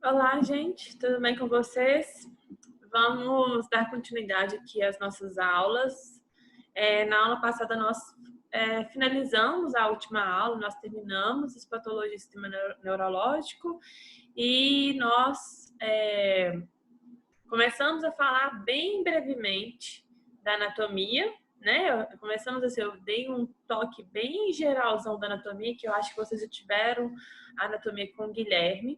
Olá, gente, tudo bem com vocês? Vamos dar continuidade aqui às nossas aulas. Na aula passada nós finalizamos a última aula, nós terminamos as patologias do sistema neurológico e nós começamos a falar bem brevemente da anatomia, né? Começamos assim, eu dei um toque bem geralzão da anatomia, que eu acho que vocês já tiveram a anatomia com o Guilherme.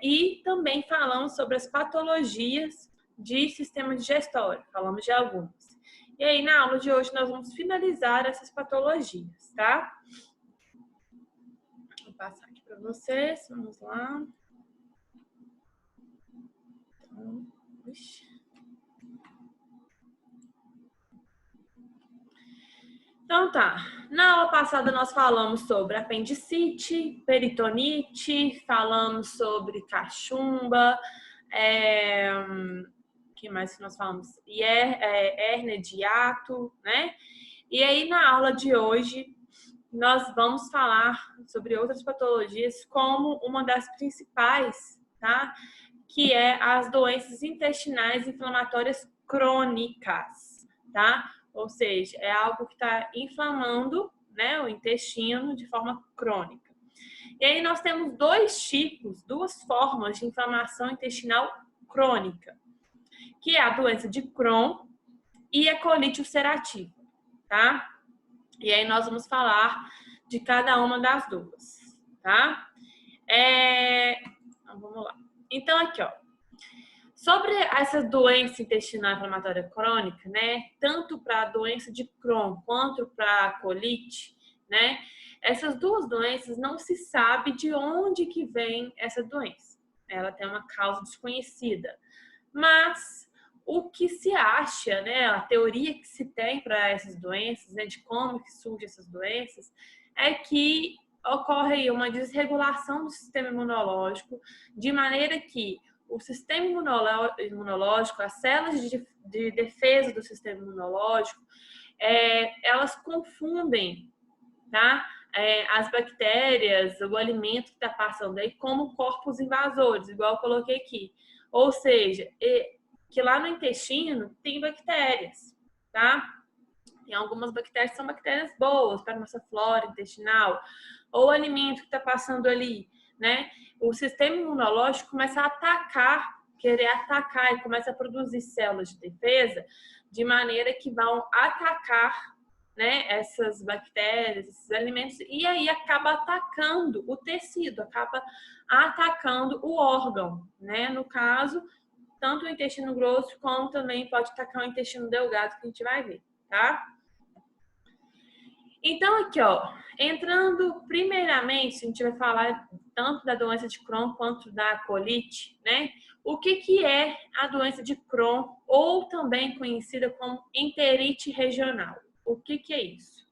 E também falamos sobre as patologias de sistema digestório, falamos de algumas. E aí, na aula de hoje, nós vamos finalizar essas patologias, tá? Vou passar aqui para vocês, vamos lá. Então tá, na aula passada nós falamos sobre apendicite, peritonite, falamos sobre cachumba, que mais que nós falamos? Hérnia de hiato, né? E aí na aula de hoje nós vamos falar sobre outras patologias como uma das principais, tá? Que é as doenças intestinais inflamatórias crônicas, tá? Ou seja, é algo que está inflamando, né, o intestino de forma crônica. E aí nós temos duas formas de inflamação intestinal crônica, que é a doença de Crohn e a colite ulcerativa, tá? E aí nós vamos falar de cada uma das duas, tá? Então, vamos lá. Então, aqui, ó. Sobre essa doença intestinal inflamatória crônica, né? Tanto para a doença de Crohn quanto para a colite, né? Essas duas doenças não se sabe de onde que vem essa doença. Ela tem uma causa desconhecida. Mas o que se acha, né? A teoria que se tem para essas doenças, né? De como que surgem essas doenças, é que ocorre uma desregulação do sistema imunológico, de maneira que o sistema imunológico, as células de defesa do sistema imunológico, elas confundem, tá? As bactérias, o alimento que está passando aí, como corpos invasores, igual eu coloquei aqui. Ou seja, que lá no intestino tem bactérias, tá? Tem algumas bactérias que são bactérias boas para a nossa flora intestinal, ou o alimento que está passando ali, né? O sistema imunológico começa a querer atacar e começa a produzir células de defesa de maneira que vão atacar, né, essas bactérias, esses alimentos, e aí acaba atacando o tecido, acaba atacando o órgão, né? No caso, tanto o intestino grosso como também pode atacar o intestino delgado, que a gente vai ver, tá? Então, aqui, ó, entrando primeiramente, a gente vai falar tanto da doença de Crohn quanto da colite, né? O que é a doença de Crohn, ou também conhecida como enterite regional? O que é isso?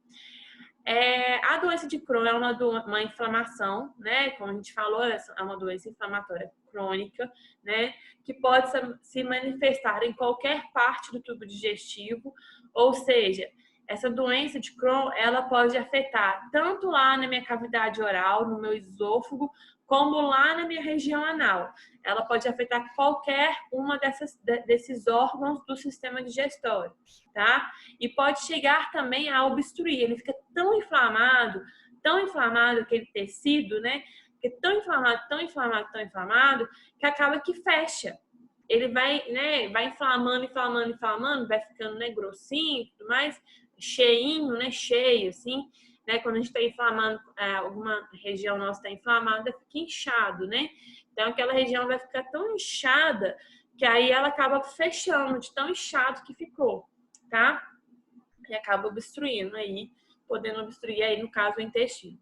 A doença de Crohn é uma inflamação, né? Como a gente falou, é uma doença inflamatória crônica, né? Que pode se manifestar em qualquer parte do tubo digestivo, ou seja, essa doença de Crohn, ela pode afetar tanto lá na minha cavidade oral, no meu esôfago, como lá na minha região anal. Ela pode afetar qualquer uma desses órgãos do sistema digestório, tá? E pode chegar também a obstruir. Ele fica tão inflamado aquele tecido, né? Fica tão inflamado, que acaba que fecha. Ele vai, né? Vai inflamando, vai ficando, né, grossinho e tudo mais, cheinho, né? Cheio, assim, né? Quando a gente está inflamando, alguma região nossa está inflamada, fica inchado, né? Então aquela região vai ficar tão inchada que aí ela acaba fechando de tão inchado que ficou, tá? E acaba obstruindo aí, podendo obstruir aí, no caso, o intestino.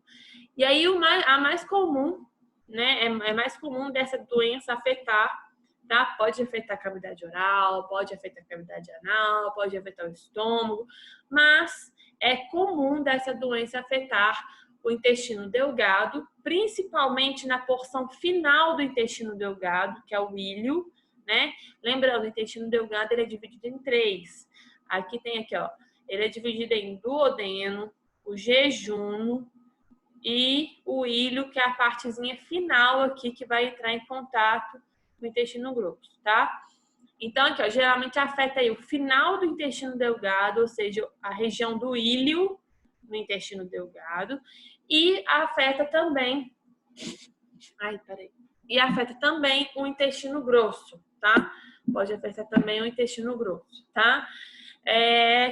E aí a mais comum, né? É mais comum dessa doença afetar, tá? Pode afetar a cavidade oral, pode afetar a cavidade anal, pode afetar o estômago, mas é comum dessa doença afetar o intestino delgado, principalmente na porção final do intestino delgado, que é o íleo, né? Lembrando, o intestino delgado ele é dividido em 3. Aqui tem aqui, ó, ele é dividido em duodeno, o jejum, e o ilho, que é a partezinha final aqui que vai entrar em contato com o intestino grosso, tá? Então, aqui, ó, geralmente afeta aí o final do intestino delgado, ou seja, a região do ilho no intestino delgado, e afeta também, e afeta também o intestino grosso, tá? Pode afetar também o intestino grosso, tá?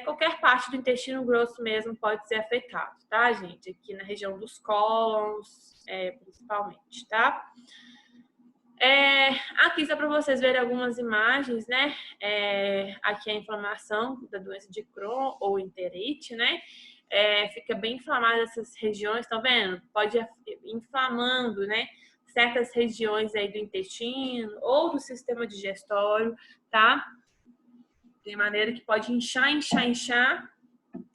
Qualquer parte do intestino grosso mesmo pode ser afetado, tá, gente? Aqui na região dos cólons, principalmente, tá? Aqui só para vocês verem algumas imagens, né? Aqui a inflamação da doença de Crohn ou enterite, né? Fica bem inflamada essas regiões, estão vendo? Pode ir inflamando, né? Certas regiões aí do intestino ou do sistema digestório, tá? De maneira que pode inchar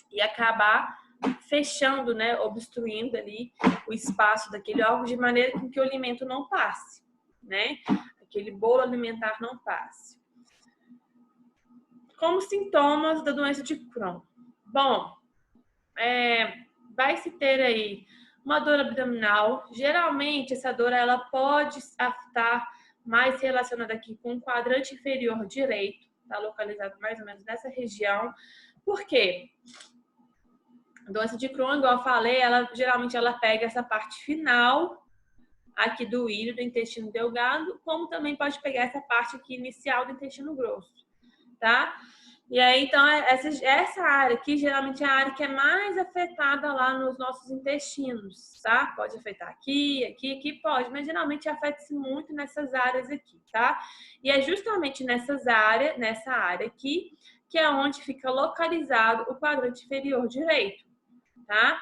e acabar fechando, né? Obstruindo ali o espaço daquele órgão de maneira que o alimento não passe, né? Aquele bolo alimentar não passe. Como sintomas da doença de Crohn? Bom, vai se ter aí uma dor abdominal. Geralmente, essa dor ela pode estar mais relacionada aqui com o quadrante inferior direito, está localizado mais ou menos nessa região. Por quê? A doença de Crohn, igual eu falei, geralmente ela pega essa parte final aqui do ilho, do intestino delgado, como também pode pegar essa parte aqui inicial do intestino grosso, tá? E aí, então, essa área aqui, geralmente é a área que é mais afetada lá nos nossos intestinos, tá? Pode afetar aqui pode, mas geralmente afeta-se muito nessas áreas aqui, tá? E é justamente nessa área aqui, que é onde fica localizado o quadrante inferior direito, tá?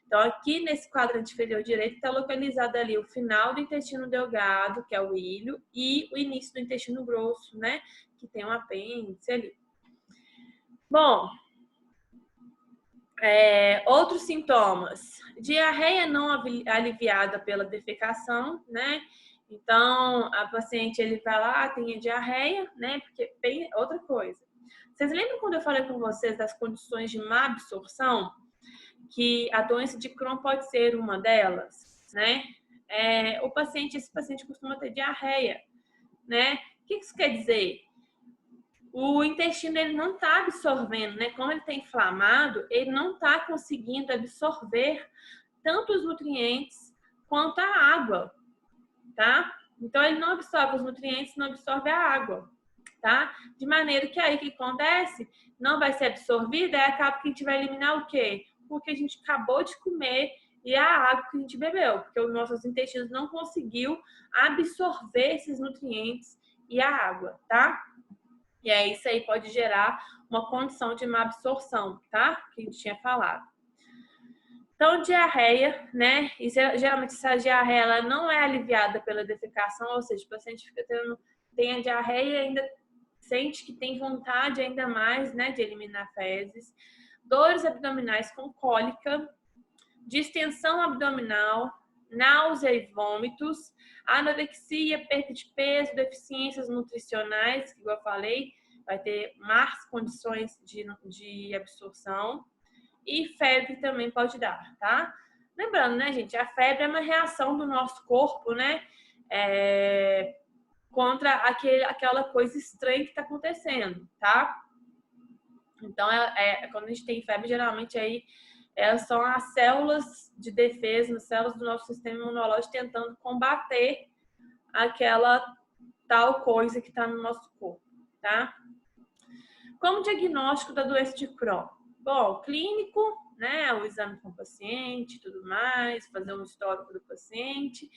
Então, aqui nesse quadrante inferior direito está localizado ali o final do intestino delgado, que é o ilho, e o início do intestino grosso, né? Que tem um apêndice ali. Bom, outros sintomas. Diarreia não aliviada pela defecação, né? Então, a paciente, ele vai lá, tem a diarreia, né? Porque tem outra coisa. Vocês lembram quando eu falei com vocês das condições de má absorção? Que a doença de Crohn pode ser uma delas, né? Esse paciente costuma ter diarreia, né? O que isso quer dizer? O intestino ele não está absorvendo, né? Como ele está inflamado, ele não está conseguindo absorver tanto os nutrientes quanto a água, tá? Então ele não absorve os nutrientes, não absorve a água, tá? De maneira que aí o que acontece? Não vai ser absorvida, aí acaba que a gente vai eliminar o quê? Porque a gente acabou de comer e a água que a gente bebeu, porque os nossos intestinos não conseguiu absorver esses nutrientes e a água, tá? E aí isso aí pode gerar uma condição de má absorção, tá? Que a gente tinha falado. Então, diarreia, né? E geralmente essa diarreia ela não é aliviada pela defecação, ou seja, o paciente tem a diarreia e ainda sente que tem vontade ainda mais, né, de eliminar fezes. Dores abdominais com cólica, distensão abdominal, náusea e vômitos, anorexia, perda de peso, deficiências nutricionais, que igual eu falei, vai ter más condições de absorção, e febre também pode dar, tá? Lembrando, né, gente, a febre é uma reação do nosso corpo, né, contra aquela coisa estranha que está acontecendo, tá? Então, quando a gente tem febre, geralmente aí são as células de defesa, as células do nosso sistema imunológico tentando combater aquela tal coisa que está no nosso corpo, tá? Como diagnóstico da doença de Crohn? Bom, clínico, né? O exame com o paciente, tudo mais, fazer um histórico do paciente.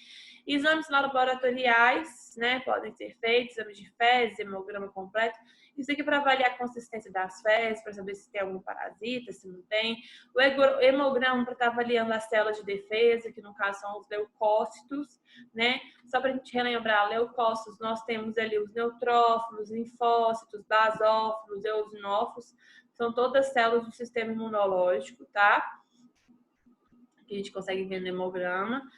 Exames laboratoriais, né? Podem ser feitos, exame de fezes, hemograma completo. Isso aqui para avaliar a consistência das fezes, para saber se tem algum parasita, se não tem. O hemograma para estar avaliando as células de defesa, que no caso são os leucócitos, né? Só para a gente relembrar, leucócitos, nós temos ali os neutrófilos, linfócitos, basófilos, eosinófilos, são todas células do sistema imunológico, tá? Que a gente consegue ver no hemograma.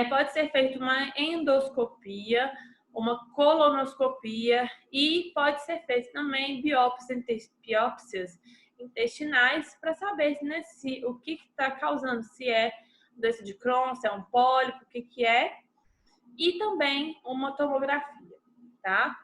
Pode ser feita uma endoscopia, uma colonoscopia e pode ser feito também biópsias intestinais para saber, né, o que está causando, se é doença de Crohn, se é um pólipo, o que que é. E também uma tomografia, tá?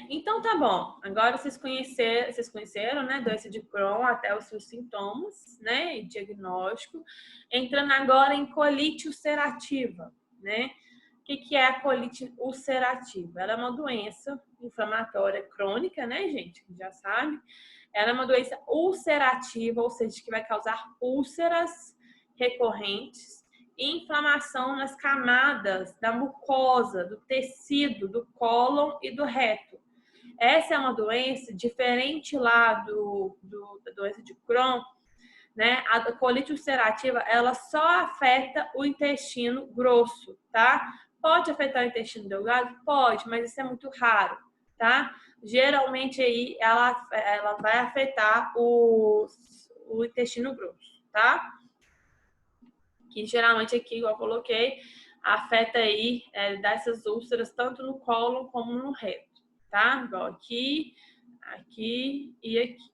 Então tá bom. Agora vocês conheceram, né, doença de Crohn, até os seus sintomas, né, e diagnóstico. Entrando agora em colite ulcerativa, né? O que que é a colite ulcerativa? Ela é uma doença inflamatória crônica, né, gente? Já sabe. Ela é uma doença ulcerativa, ou seja, que vai causar úlceras recorrentes e inflamação nas camadas da mucosa, do tecido, do cólon e do reto. Essa é uma doença diferente lá da doença de Crohn, né? A colite ulcerativa, ela só afeta o intestino grosso, tá? Pode afetar o intestino delgado? Pode, mas isso é muito raro, tá? Geralmente aí ela vai afetar o intestino grosso, tá? Que geralmente aqui, igual eu coloquei, afeta aí, dessas úlceras, tanto no cólon como no reto, tá? Igual aqui, aqui e aqui,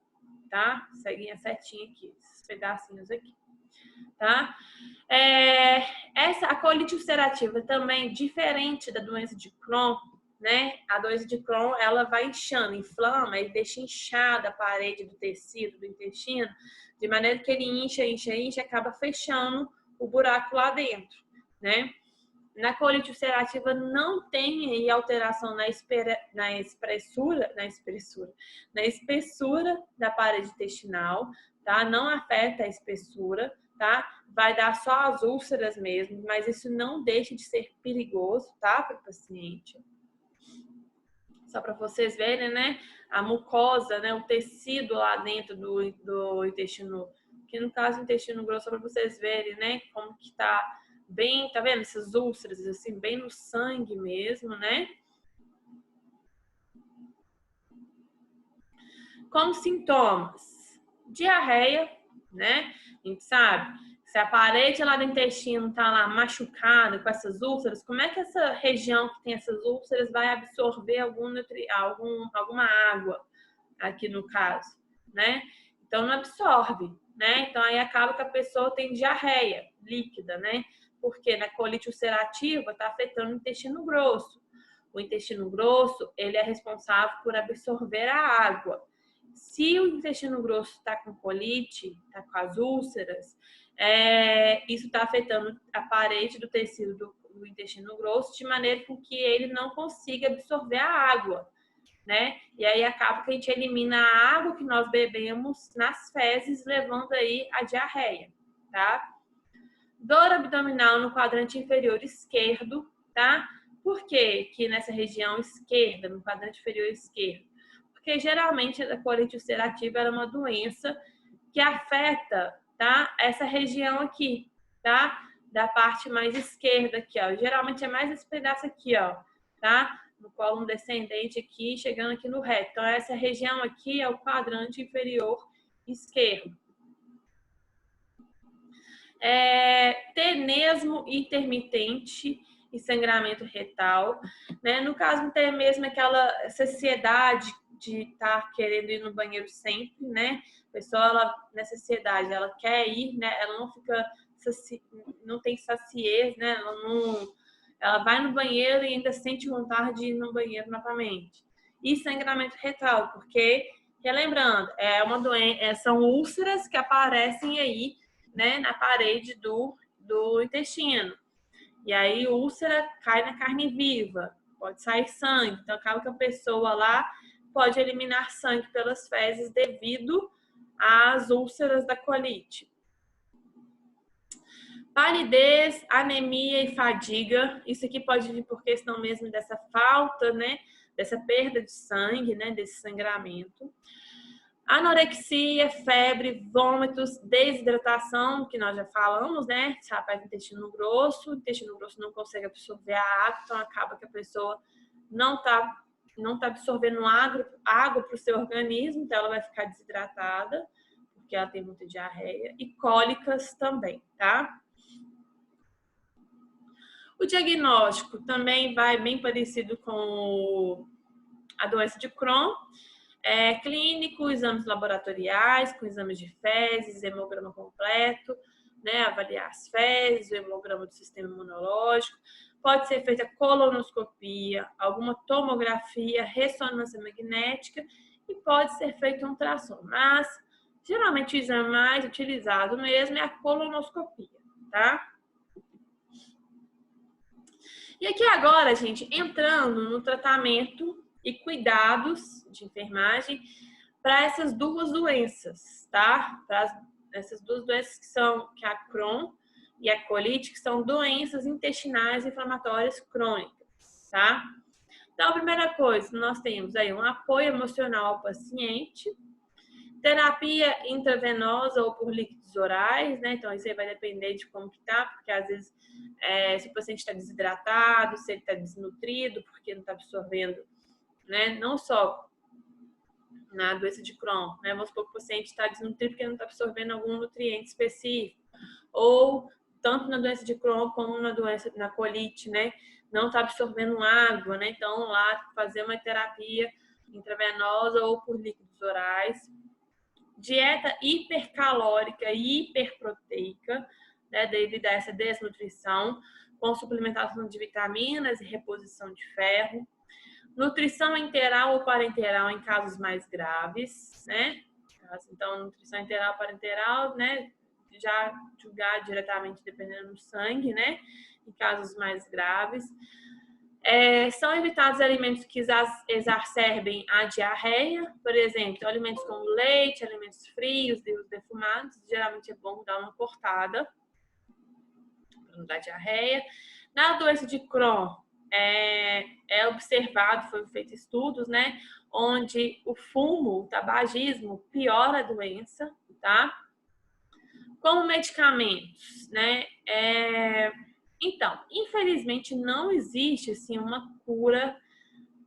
tá? Seguem a setinha aqui, esses pedacinhos aqui, tá? A colite ulcerativa também, diferente da doença de Crohn, né? A doença de Crohn, ela vai inchando, inflama e deixa inchada a parede do tecido, do intestino, de maneira que ele incha e acaba fechando o buraco lá dentro, né? Na colite ulcerativa não tem aí alteração na espessura da parede intestinal, tá? Não afeta a espessura, tá? Vai dar só as úlceras mesmo, mas isso não deixa de ser perigoso, tá? Para o paciente. Só para vocês verem, né? A mucosa, né? O tecido lá dentro do intestino, que no caso o intestino grosso, só para vocês verem, né? Como que tá bem, tá vendo? Essas úlceras, assim, bem no sangue mesmo, né? Como sintomas, diarreia, né? A gente sabe, se a parede lá do intestino tá lá machucada com essas úlceras, como é que essa região que tem essas úlceras vai absorver alguma água, aqui no caso, né? Então não absorve, né? Então aí acaba que a pessoa tem diarreia líquida, né? Porque na colite ulcerativa tá afetando o intestino grosso. O intestino grosso, ele é responsável por absorver a água. Se o intestino grosso está com colite, está com as úlceras, isso está afetando a parede do tecido do intestino grosso de maneira com que ele não consiga absorver a água, né? E aí acaba que a gente elimina a água que nós bebemos nas fezes, levando aí a diarreia, tá? Dor abdominal no quadrante inferior esquerdo, tá? Por que nessa região esquerda, no quadrante inferior esquerdo? Porque geralmente a colite ulcerativa é uma doença que afeta, tá? Essa região aqui, tá? Da parte mais esquerda aqui, ó. Geralmente é mais esse pedaço aqui, ó, tá? No cólon descendente aqui, chegando aqui no reto. Então, essa região aqui é o quadrante inferior esquerdo. Tenesmo intermitente e sangramento retal, né? No caso do tenesmo, é aquela saciedade de estar querendo ir no banheiro sempre, né? A pessoa, ela, nessa saciedade, ela quer ir, né? Ela não fica, não tem saciez, né? Ela vai no banheiro e ainda sente vontade de ir no banheiro novamente. E sangramento retal, porque, relembrando, é uma doença, são úlceras que aparecem aí, né, na parede do intestino. E aí, úlcera cai na carne viva, pode sair sangue. Então, acaba que a pessoa lá pode eliminar sangue pelas fezes devido às úlceras da colite. Palidez, anemia e fadiga. Isso aqui pode vir por questão mesmo dessa falta, né, dessa perda de sangue, né, desse sangramento. Anorexia, febre, vômitos, desidratação, que nós já falamos, né? Se rapaz, intestino grosso não consegue absorver a água, então acaba que a pessoa não tá absorvendo água para o seu organismo, então ela vai ficar desidratada, porque ela tem muita diarreia, e cólicas também, tá? O diagnóstico também vai bem parecido com a doença de Crohn. Clínico, exames laboratoriais, com exames de fezes, hemograma completo, né? Avaliar as fezes, o hemograma do sistema imunológico. Pode ser feita colonoscopia, alguma tomografia, ressonância magnética e pode ser feito um ultrassom. Mas, geralmente, o exame mais utilizado mesmo é a colonoscopia, tá? E aqui agora, gente, entrando no tratamento e cuidados de enfermagem para essas duas doenças, tá? Para essas duas doenças que é a Crohn e a colite, que são doenças intestinais inflamatórias crônicas, tá? Então, a primeira coisa, nós temos aí um apoio emocional ao paciente, terapia intravenosa ou por líquidos orais, né? Então, isso aí vai depender de como que tá, porque às vezes se o paciente está desidratado, se ele está desnutrido, porque não está absorvendo, né? Não só na doença de Crohn, né? Vamos supor que o paciente está desnutrido porque não está absorvendo algum nutriente específico, ou tanto na doença de Crohn como na colite, né? Não está absorvendo água, né? Então, lá fazer uma terapia intravenosa ou por líquidos orais. Dieta hipercalórica e hiperproteica, né, devido a essa desnutrição, com suplementação de vitaminas e reposição de ferro. Nutrição enteral ou parenteral em casos mais graves, né? Então, nutrição enteral ou parenteral, né? Já julgar diretamente dependendo do sangue, né? Em casos mais graves. São evitados alimentos que exacerbem a diarreia, por exemplo, alimentos como leite, alimentos frios, defumados. Geralmente é bom dar uma cortada para não dar diarreia. Na doença de Crohn, é observado, foram feitos estudos, né, onde o fumo, o tabagismo, piora a doença, tá? Como medicamentos, né? Então, infelizmente, não existe assim uma cura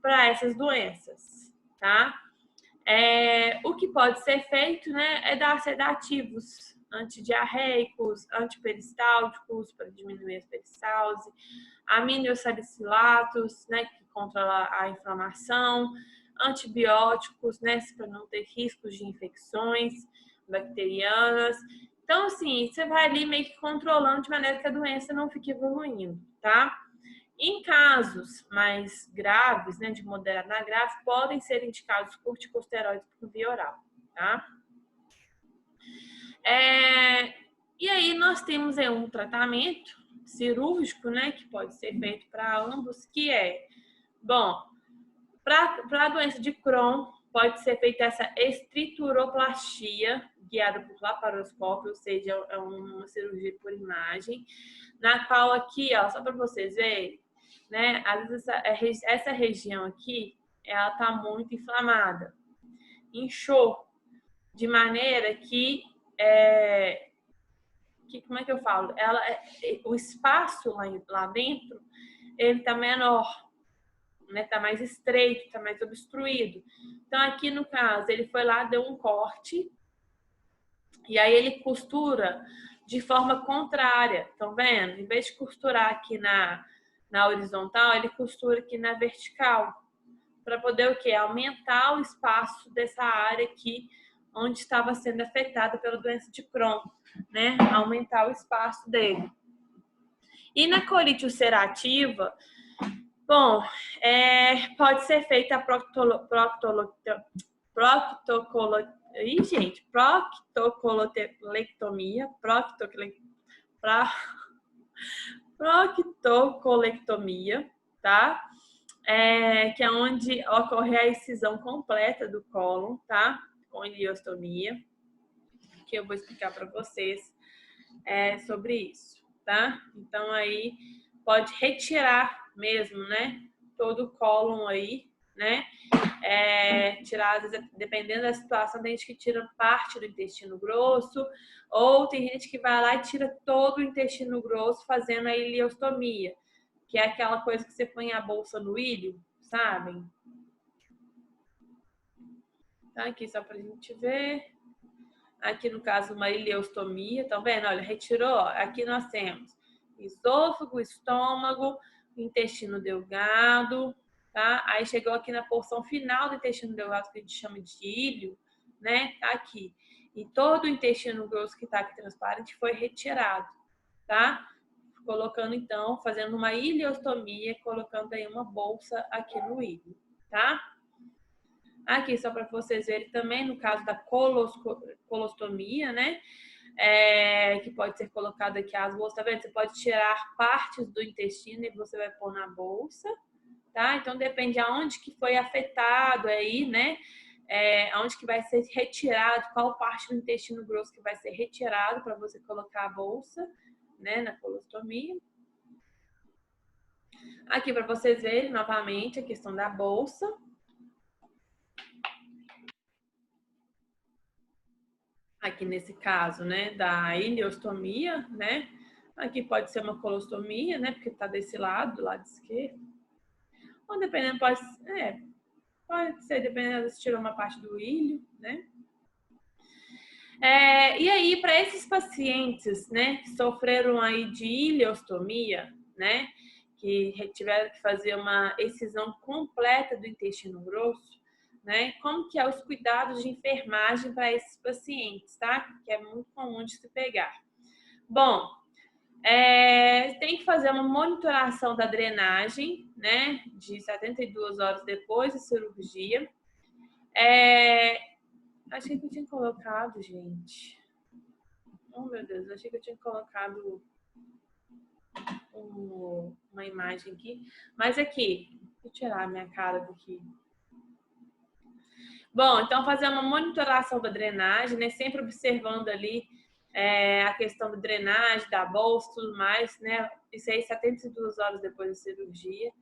para essas doenças, tá? O que pode ser feito, né, é dar sedativos antidiarreicos, antiperistálticos para diminuir a peristalse, aminosalicilatos, né, que controla a inflamação, antibióticos, né, para não ter riscos de infecções bacterianas. Então, assim, você vai ali meio que controlando de maneira que a doença não fique evoluindo, tá? Em casos mais graves, né, de moderado a grave, podem ser indicados corticosteroides por via oral, tá? E aí nós temos um tratamento cirúrgico, né, que pode ser feito para ambos, que bom, para a doença de Crohn, pode ser feita essa estrituroplastia, guiada por laparoscópio, ou seja, é uma cirurgia por imagem, na qual aqui, ó, só para vocês verem, né, às vezes essa região aqui, ela tá muito inflamada, inchou, de maneira que, como é que eu falo? O espaço lá dentro, ele tá menor, né? Tá mais estreito, tá mais obstruído. Então, aqui no caso, ele foi lá, deu um corte, e aí ele costura de forma contrária, estão vendo? Em vez de costurar aqui na horizontal, ele costura aqui na vertical, para poder o quê? Aumentar o espaço dessa área aqui, onde estava sendo afetada pela doença de Crohn, né? Aumentar o espaço dele. E na colite ulcerativa, bom, pode ser feita a proctocolectomia, tá? Que é onde ocorre a excisão completa do cólon, tá? Com ileostomia, que eu vou explicar para vocês sobre isso, tá? Então, aí pode retirar mesmo, né? Todo o cólon aí, né? Tirar, dependendo da situação, tem gente que tira parte do intestino grosso, ou tem gente que vai lá e tira todo o intestino grosso fazendo a ileostomia, que é aquela coisa que você põe a bolsa no ilho, sabem? Tá aqui só pra gente ver. Aqui no caso uma ileostomia, tá vendo? Olha, retirou, aqui nós temos esôfago, estômago, intestino delgado, tá? Aí chegou aqui na porção final do intestino delgado, que a gente chama de íleo, né? Tá aqui. E todo o intestino grosso que tá aqui transparente foi retirado, tá? Colocando então, fazendo uma ileostomia, colocando aí uma bolsa aqui no íleo, tá? Aqui, só para vocês verem também, no caso da colostomia, né? Que pode ser colocado aqui as bolsas, tá vendo? Você pode tirar partes do intestino e você vai pôr na bolsa, tá? Então, depende aonde que foi afetado aí, né? Aonde que vai ser retirado, qual parte do intestino grosso que vai ser retirado para você colocar a bolsa, né? Na colostomia. Aqui para vocês verem novamente a questão da bolsa. Aqui nesse caso, né, da ileostomia, né? Aqui pode ser uma colostomia, né, porque tá desse lado, do lado esquerdo. Ou dependendo, pode ser, dependendo se tirou uma parte do ilho, né? E aí, para esses pacientes, né, que sofreram aí de ileostomia, né, que tiveram que fazer uma excisão completa do intestino grosso, né, como que é os cuidados de enfermagem para esses pacientes, tá? Que é muito comum de se pegar. Bom, tem que fazer uma monitoração da drenagem, né, de 72 horas depois da cirurgia. Achei que eu tinha colocado, gente. Oh, meu Deus, achei que eu tinha colocado uma imagem aqui. Mas aqui, vou tirar a minha cara daqui. Bom, então fazer uma monitoração da drenagem, né? Sempre observando ali a questão da drenagem, da bolsa, tudo mais, né? Isso aí 72 horas depois da cirurgia.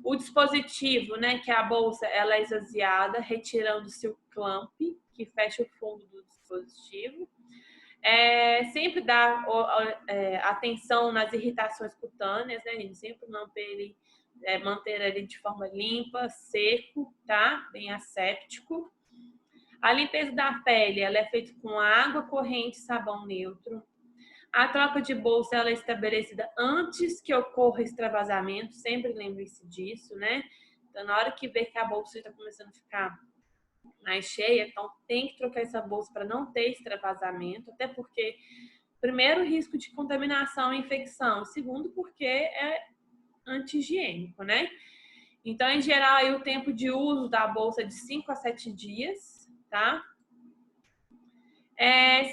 O dispositivo, né? Que a bolsa ela é esvaziada, retirando-se o clamp, que fecha o fundo do dispositivo. Sempre dar atenção nas irritações cutâneas, né, gente? Sempre manter ele de forma limpa, seco, tá? Bem asséptico. A limpeza da pele, ela é feita com água corrente e sabão neutro. A troca de bolsa, ela é estabelecida antes que ocorra extravasamento, sempre lembre-se disso, né? Então, na hora que ver que a bolsa está começando a ficar mais cheia, então tem que trocar essa bolsa para não ter extravasamento, até porque, primeiro, risco de contaminação e infecção, segundo, porque é anti-higiênico, né? Então, em geral, aí, o tempo de uso da bolsa é de 5 a 7 dias, tá?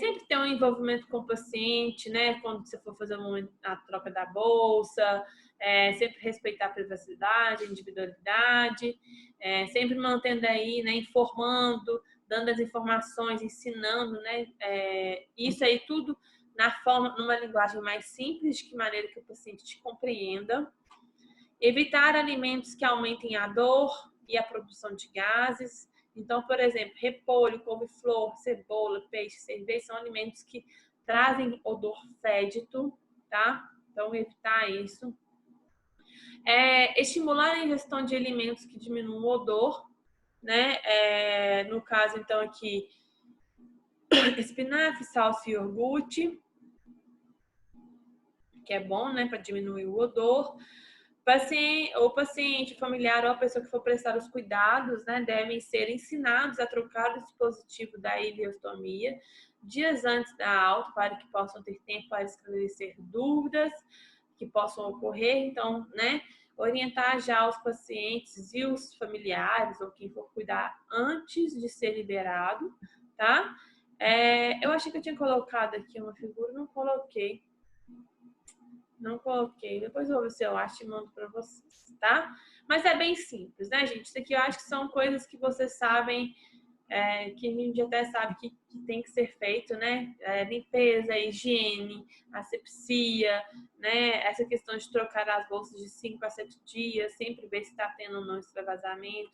Sempre ter um envolvimento com o paciente, né? Quando você for fazer a troca da bolsa, sempre respeitar a privacidade, a individualidade, sempre mantendo aí, né? Informando, dando as informações, ensinando, né? Isso aí tudo numa linguagem mais simples, de que maneira que o paciente te compreenda. Evitar alimentos que aumentem a dor e a produção de gases. Então, por exemplo, repolho, couve-flor, cebola, peixe, cerveja são alimentos que trazem odor fédido, tá? Então, evitar isso. Estimular a ingestão de alimentos que diminuam o odor, né? No caso, então, aqui, espinafre, salsa e iogurte, que é bom, né, para diminuir o odor. O paciente, familiar ou a pessoa que for prestar os cuidados, né, devem ser ensinados a trocar o dispositivo da ileostomia dias antes da alta, para que possam ter tempo para esclarecer dúvidas que possam ocorrer. Então, né, orientar já os pacientes e os familiares ou quem for cuidar antes de ser liberado, tá? Eu achei que eu tinha colocado aqui uma figura, não coloquei. Não coloquei. Depois eu vou ver se eu acho e mando para vocês, tá? Mas é bem simples, né, gente? Isso aqui eu acho que são coisas que vocês sabem, que a gente até sabe que tem que ser feito, né? Limpeza, higiene, asepsia, né? Essa questão de trocar as bolsas de 5 a 7 dias, sempre ver se está tendo ou não extravasamento.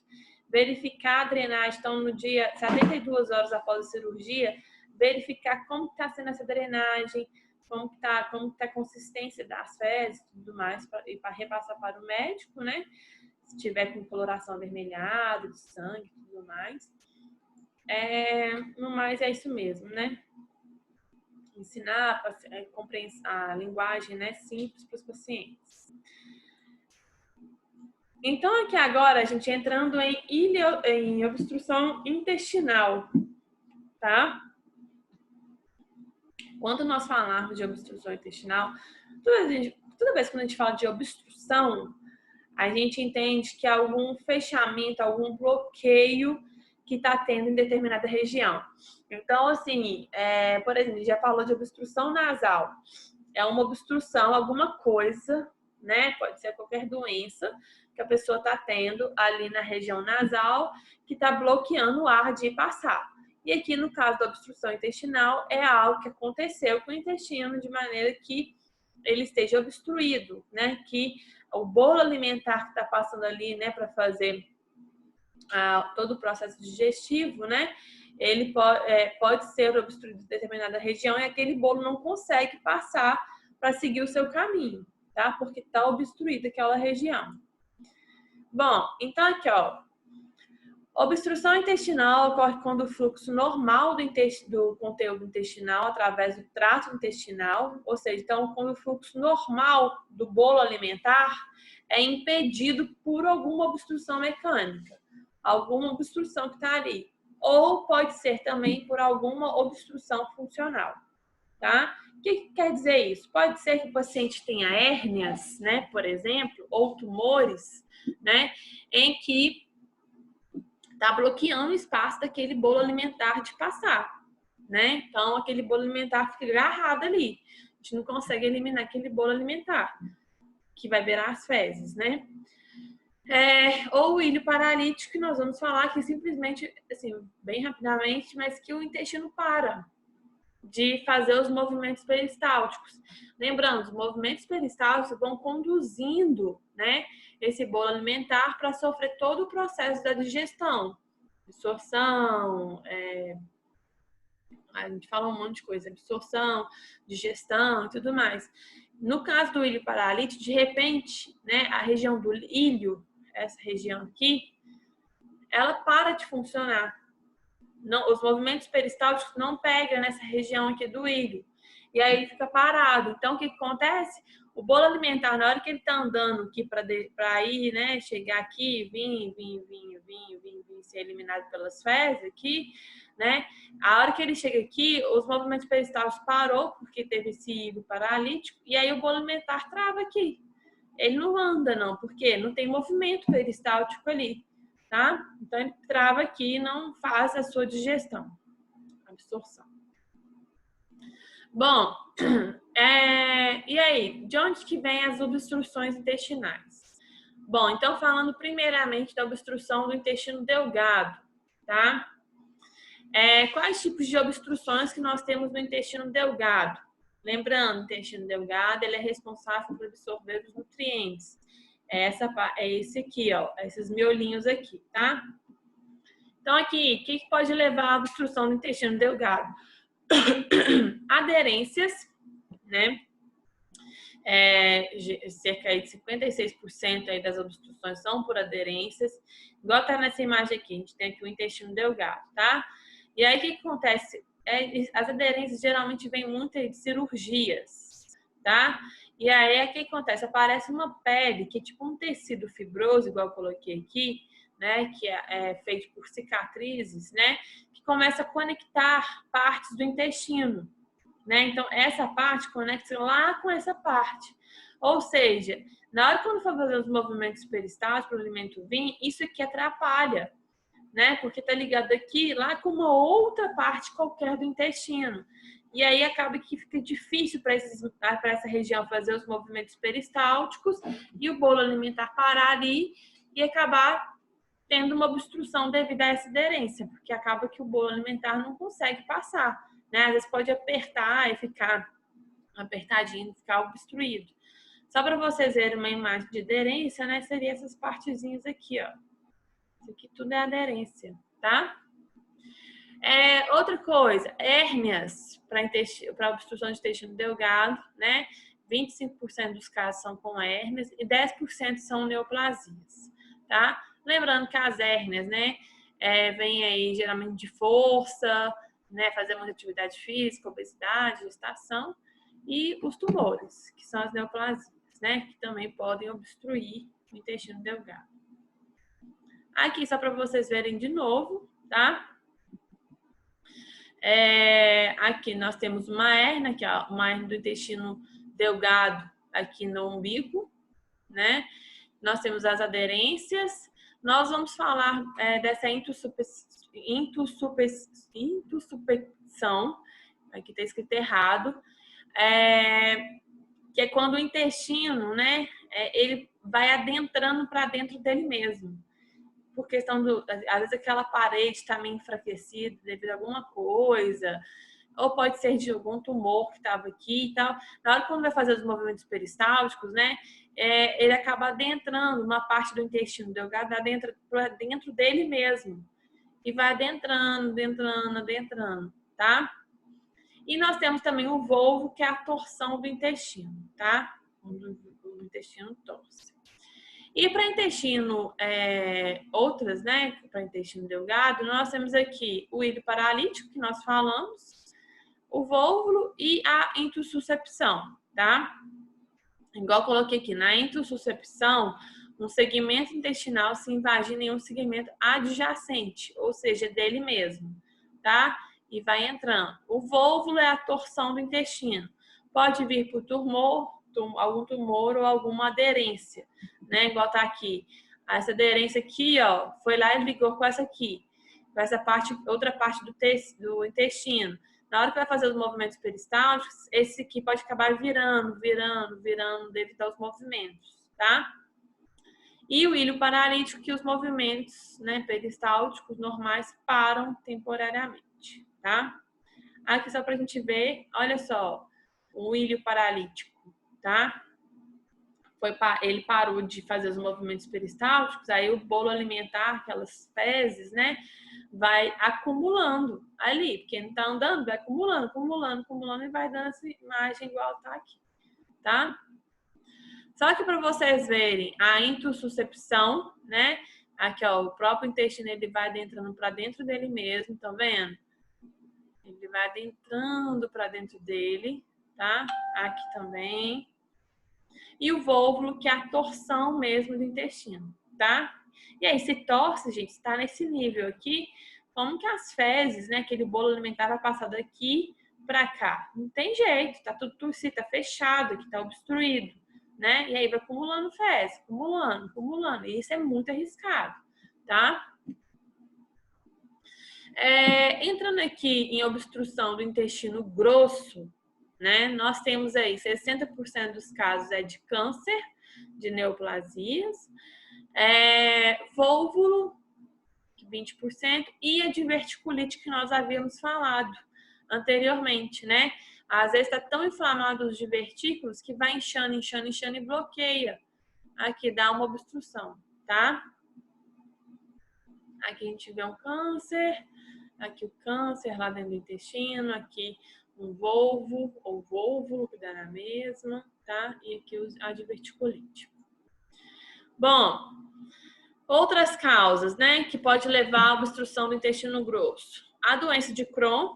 Verificar a drenagem, então no dia 72 horas após a cirurgia, verificar como está sendo essa drenagem, como que tá a consistência das fezes e tudo mais, para repassar para o médico, né? Se tiver com coloração avermelhada, de sangue e tudo mais. No mais, é isso mesmo, né? Ensinar a linguagem, né, simples para os pacientes. Então, aqui agora, a gente entrando em obstrução intestinal, tá? Quando nós falarmos de obstrução intestinal, toda vez que a gente fala de obstrução, a gente entende que há algum fechamento, algum bloqueio que está tendo em determinada região. Então, assim, por exemplo, a gente já falou de obstrução nasal. É uma obstrução, alguma coisa, né? Pode ser qualquer doença que a pessoa está tendo ali na região nasal que está bloqueando o ar de passar. E aqui, no caso da obstrução intestinal, é algo que aconteceu com o intestino de maneira que ele esteja obstruído, né? Que o bolo alimentar que está passando ali, né, para fazer todo o processo digestivo, né? Ele pode ser obstruído em determinada região e aquele bolo não consegue passar para seguir o seu caminho, tá? Porque está obstruída aquela região. Bom, então aqui, ó. Obstrução intestinal ocorre quando o fluxo normal do conteúdo intestinal através do trato intestinal, ou seja, então quando o fluxo normal do bolo alimentar é impedido por alguma obstrução mecânica, alguma obstrução que está ali, ou pode ser também por alguma obstrução funcional, tá? O que quer dizer isso? Pode ser que o paciente tenha hérnias, né, por exemplo, ou tumores, né, em que está bloqueando o espaço daquele bolo alimentar de passar, né? Então, aquele bolo alimentar fica agarrado ali. A gente não consegue eliminar aquele bolo alimentar, que vai virar as fezes, né? Ou o ilho paralítico, que nós vamos falar que simplesmente, assim, bem rapidamente, mas que o intestino para de fazer os movimentos peristálticos. Lembrando, os movimentos peristálticos vão conduzindo, né, esse bolo alimentar para sofrer todo o processo da digestão, absorção, a gente fala um monte de coisa, absorção, digestão e tudo mais. No caso do ilho paralítico, de repente, né, a região do ilho, essa região aqui, ela para de funcionar. Não, os movimentos peristálticos não pegam nessa região aqui do ilho. E aí ele fica parado. Então, o que acontece? O bolo alimentar, na hora que ele está andando aqui para ir, né, chegar aqui, vir, ser eliminado pelas fezes aqui, né? A hora que ele chega aqui, os movimentos peristálticos parou, porque teve esse ilho paralítico, e aí o bolo alimentar trava aqui. Ele não anda, não, porque não tem movimento peristáltico ali. Tá? Então, ele trava aqui e não faz a sua digestão, absorção. Bom, e aí? De onde que vem as obstruções intestinais? Bom, então, falando primeiramente da obstrução do intestino delgado, tá? Quais tipos de obstruções que nós temos no intestino delgado? Lembrando, o intestino delgado, ele é responsável por absorver os nutrientes. É esse aqui, ó, esses miolinhos aqui, tá? Então, aqui, o que pode levar à obstrução do intestino delgado? Aderências, né? Cerca aí de 56% aí das obstruções são por aderências. Igual tá nessa imagem aqui, a gente tem aqui o intestino delgado, tá? E aí, o que acontece? As aderências geralmente vêm muito de cirurgias, tá? E aí, o que acontece? Aparece uma pele que é tipo um tecido fibroso, igual eu coloquei aqui, né? Que é feito por cicatrizes, né? Que começa a conectar partes do intestino, né? Então, essa parte conecta lá com essa parte. Ou seja, na hora que quando for fazer os movimentos peristálticos para o alimento vir, isso aqui atrapalha, né? Porque tá ligado aqui, lá com uma outra parte qualquer do intestino. E aí acaba que fica difícil para essa região fazer os movimentos peristálticos e o bolo alimentar parar ali e acabar tendo uma obstrução devido a essa aderência, porque acaba que o bolo alimentar não consegue passar, né? Às vezes pode apertar e ficar apertadinho, ficar obstruído. Só para vocês verem uma imagem de aderência, né? Seria essas partezinhas aqui, ó. Isso aqui tudo é aderência, tá? Outra coisa, hérnias para obstrução de intestino delgado, né? 25% dos casos são com hérnias e 10% são neoplasias, tá? Lembrando que as hérnias, né? Vem aí geralmente de força, né? Fazer uma atividade física, obesidade, gestação e os tumores, que são as neoplasias, né? Que também podem obstruir o intestino delgado. Aqui, só para vocês verem de novo, tá? Aqui nós temos uma hérnia, aqui, ó, uma hérnia do intestino delgado aqui no umbigo, né? Nós temos as aderências. Nós vamos falar dessa intussupecção, aqui está escrito errado, que é quando o intestino, né, ele vai adentrando para dentro dele mesmo. Por questão às vezes aquela parede está meio enfraquecida devido a alguma coisa, ou pode ser de algum tumor que estava aqui e tal. Na hora que quando vai fazer os movimentos peristálticos, né, ele acaba adentrando uma parte do intestino delgado para dentro dele mesmo. E vai adentrando, tá? E nós temos também o volvo, que é a torção do intestino, tá? O intestino torce. E para intestino, outras, né? Para intestino delgado, nós temos aqui o ilho paralítico, que nós falamos, o vôvulo e a intussuscepção, tá? Igual eu coloquei aqui, na intussuscepção, um segmento intestinal se invagina em um segmento adjacente, ou seja, dele mesmo, tá? E vai entrando. O vôvulo é a torção do intestino. Pode vir por algum tumor ou alguma aderência, né? Igual tá aqui. Essa aderência aqui, ó, foi lá e ligou com essa aqui, com essa parte, outra parte do intestino. Na hora que vai fazer os movimentos peristálticos, esse aqui pode acabar virando devido aos movimentos, tá? E o ilho paralítico, que os movimentos, né, peristálticos normais param temporariamente, tá? Aqui só pra gente ver, olha só, o ilho paralítico, tá? Ele parou de fazer os movimentos peristálticos, aí o bolo alimentar, aquelas fezes, né, vai acumulando ali, porque não tá andando, vai acumulando e vai dando essa imagem igual tá aqui, tá? Só que para vocês verem a intussuscepção, né, aqui ó, o próprio intestino ele vai adentrando para dentro dele mesmo, tá vendo? Ele vai adentrando para dentro dele, tá? Aqui também. E o vôvulo, que é a torção mesmo do intestino, tá? E aí, se torce, gente, está nesse nível aqui, como que as fezes, né, aquele bolo alimentar vai passar daqui para cá? Não tem jeito, tá tudo torcido, tá fechado aqui, tá obstruído, né? E aí vai acumulando fezes, acumulando. E isso é muito arriscado, tá? Entrando aqui em obstrução do intestino grosso, né? Nós temos aí 60% dos casos de câncer, de neoplasias, vôvulo, 20%, e a diverticulite que nós havíamos falado anteriormente, né? Às vezes está tão inflamado os divertículos que vai inchando e bloqueia. Aqui dá uma obstrução, tá? Aqui a gente vê um câncer, aqui o câncer lá dentro do intestino, aqui um volvo ou vôvulo, que dá na mesma, tá? E aqui a diverticulite. Bom, outras causas, né, que pode levar à obstrução do intestino grosso. A doença de Crohn,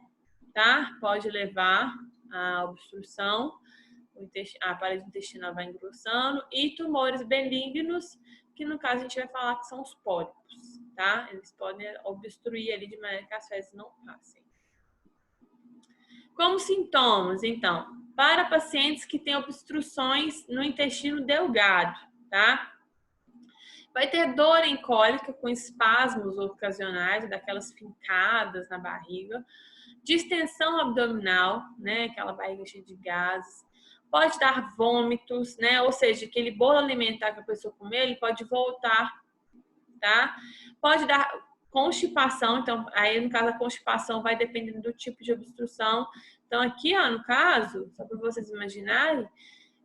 tá? Pode levar à obstrução, a parede intestinal vai engrossando, e tumores benignos, que no caso a gente vai falar que são os pólipos, tá? Eles podem obstruir ali de maneira que as fezes não passem. Como sintomas, então, para pacientes que têm obstruções no intestino delgado, tá? Vai ter dor em cólica com espasmos ocasionais, daquelas fincadas na barriga, distensão abdominal, né? Aquela barriga cheia de gases. Pode dar vômitos, né? Ou seja, aquele bolo alimentar que a pessoa comer, ele pode voltar, tá? Pode dar constipação, então aí no caso a constipação vai dependendo do tipo de obstrução. Então aqui, ó, no caso, só para vocês imaginarem,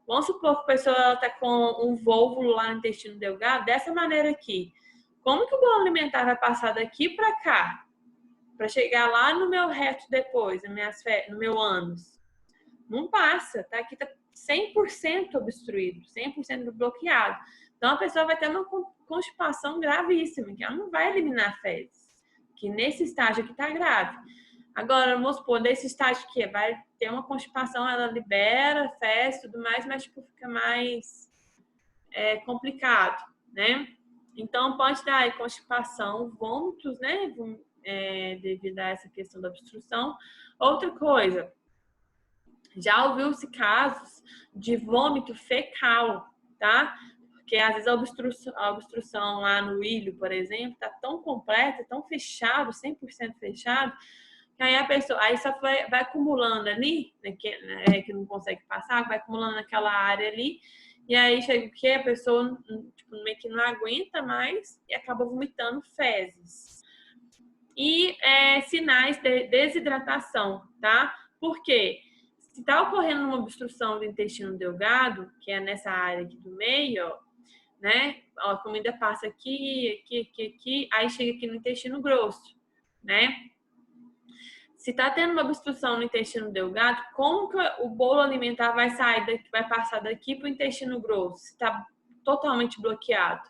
vamos supor que a pessoa está com um vôvulo lá no intestino delgado, dessa maneira aqui. Como que o bolo alimentar vai passar daqui para cá? Para chegar lá no meu reto depois, no meu ânus? Não passa, tá? Aqui tá 100% obstruído, 100% bloqueado. Então a pessoa vai ter uma constipação gravíssima, que ela não vai eliminar fezes, que nesse estágio aqui tá grave. Agora, vamos supor, nesse estágio aqui, vai ter uma constipação, ela libera fezes e tudo mais, mas tipo, fica mais complicado, né? Então, pode dar aí constipação, vômitos, né? Devido a essa questão da obstrução. Outra coisa, já ouviu-se casos de vômito fecal, tá? Porque às vezes a obstrução lá no ilho, por exemplo, tá tão completa, tão fechado, 100% fechado, que aí a pessoa, aí só vai acumulando ali, né, que não consegue passar, vai acumulando naquela área ali, e aí chega o que a pessoa tipo, meio que não aguenta mais e acaba vomitando fezes. E sinais de desidratação, tá? Por quê? Se está ocorrendo uma obstrução do intestino delgado, que é nessa área aqui do meio, ó, né? A comida passa aqui, aí chega aqui no intestino grosso, né? Se está tendo uma obstrução no intestino delgado, como que o bolo alimentar vai sair daqui, vai passar daqui para o intestino grosso? Se está totalmente bloqueado,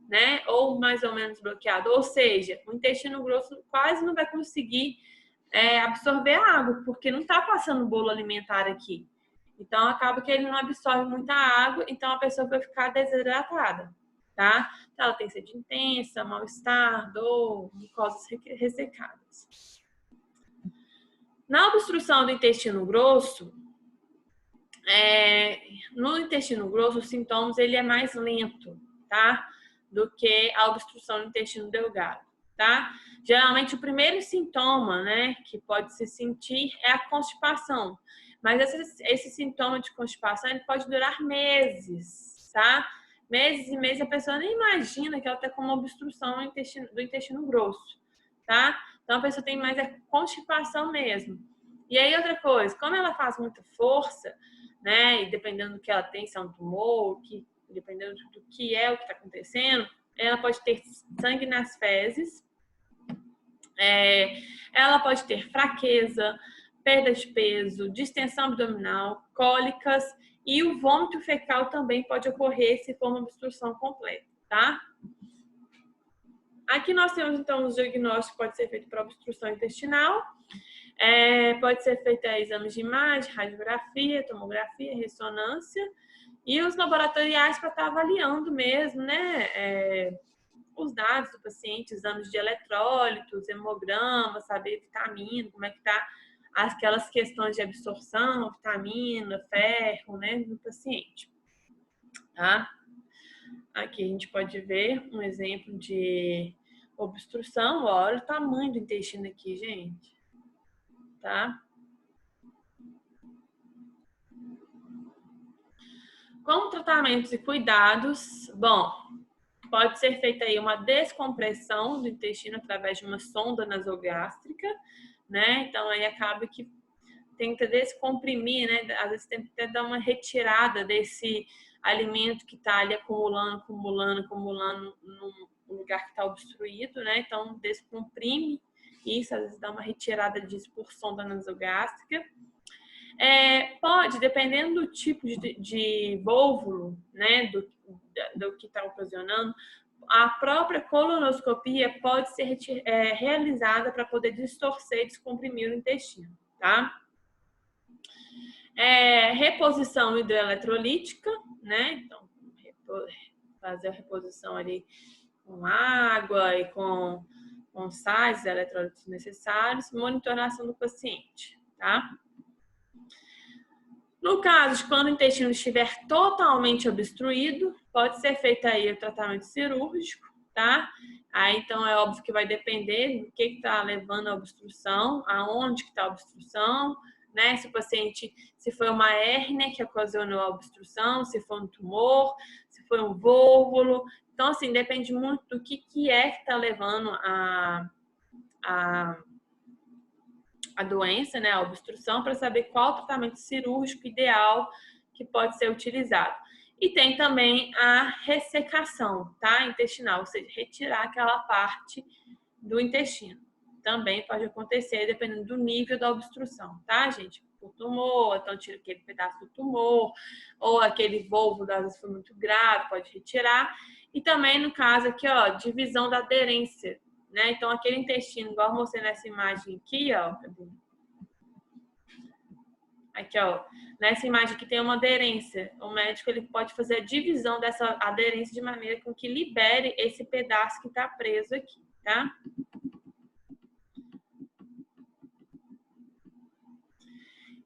né? Ou mais ou menos bloqueado. Ou seja, o intestino grosso quase não vai conseguir absorver a água, porque não está passando bolo alimentar aqui. Então, acaba que ele não absorve muita água, então a pessoa vai ficar desidratada, tá? Então, ela tem sede intensa, mal-estar, dor, mucosas ressecadas. Na obstrução do intestino grosso, no intestino grosso, os sintomas ele é mais lento, tá? Do que a obstrução do intestino delgado, tá? Geralmente, o primeiro sintoma, né, que pode se sentir é a constipação. Mas esse sintoma de constipação ele pode durar meses, tá? Meses e meses, a pessoa nem imagina que ela está com uma obstrução do intestino grosso, tá? Então, a pessoa tem mais a constipação mesmo. E aí, outra coisa, como ela faz muita força, né, e dependendo do que ela tem, se é um tumor, dependendo do que é o que está acontecendo, ela pode ter sangue nas fezes, ela pode ter fraqueza, perda de peso, distensão abdominal, cólicas e o vômito fecal também pode ocorrer se for uma obstrução completa, tá? Aqui nós temos, então, os diagnósticos que pode ser feito para obstrução intestinal. Pode ser feito exames de imagem, radiografia, tomografia, ressonância e os laboratoriais para estar avaliando mesmo, né? Os dados do paciente, exames de eletrólitos, hemograma, saber vitamina, como é que tá aquelas questões de absorção, vitamina, ferro, né, no paciente, tá? Aqui a gente pode ver um exemplo de obstrução, olha o tamanho do intestino aqui, gente, tá? Com tratamentos e cuidados, bom, pode ser feita aí uma descompressão do intestino através de uma sonda nasogástrica, né? Então aí acaba que tenta descomprimir, né? Às vezes tem que até dar uma retirada desse alimento que está ali acumulando num lugar que está obstruído, né? Então descomprime isso, às vezes dá uma retirada disso por sonda nasogástrica. Pode, dependendo do tipo de vôvulo, né, do que está ocasionando, a própria colonoscopia pode ser realizada para poder distorcer e descomprimir o intestino, tá? Reposição hidroeletrolítica, né? Então, fazer a reposição ali com água e com sais, eletrólitos necessários, monitoração do paciente, tá? No caso de quando o intestino estiver totalmente obstruído, pode ser feito aí o tratamento cirúrgico, tá? Aí, então, é óbvio que vai depender do que está levando a obstrução, aonde que está a obstrução, né? Se o paciente, se foi uma hérnia que ocasionou a obstrução, se foi um tumor, se foi um vôvulo. Então, assim, depende muito do que está levando a doença, né, a obstrução, para saber qual o tratamento cirúrgico ideal que pode ser utilizado. E tem também a ressecação, tá, intestinal, ou seja, retirar aquela parte do intestino. Também pode acontecer dependendo do nível da obstrução, tá, gente? Por tumor, então tira aquele pedaço do tumor, ou aquele vôvulo, às vezes foi muito grave, pode retirar. E também no caso aqui, ó, divisão da aderência, né? Então, aquele intestino, igual eu mostrei nessa imagem aqui, ó, Aqui, ó, nessa imagem aqui tem uma aderência. O médico ele pode fazer a divisão dessa aderência de maneira com que libere esse pedaço que está preso aqui, tá?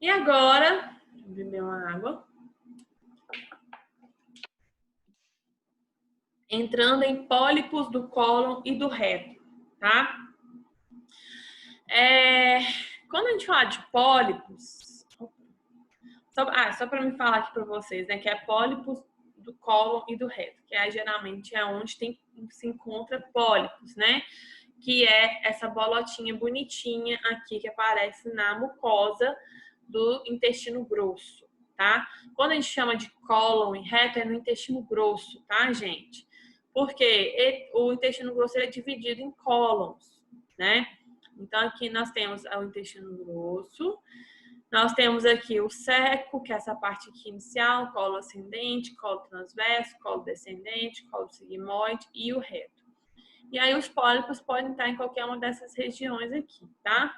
E agora, vou beber uma água. Entrando em pólipos do cólon e do reto, tá? Quando a gente fala de pólipos, só para me falar aqui para vocês, né, que é pólipos do cólon e do reto, que geralmente é onde se encontra pólipos, né? Que é essa bolotinha bonitinha aqui que aparece na mucosa do intestino grosso, tá? Quando a gente chama de cólon e reto, é no intestino grosso, tá, gente? Porque o intestino grosso ele é dividido em cólons, né? Então, aqui nós temos o intestino grosso, nós temos aqui o seco, que é essa parte aqui inicial, colo ascendente, colo transverso, colo descendente, colo sigmoide e o reto. E aí os pólipos podem estar em qualquer uma dessas regiões aqui, tá?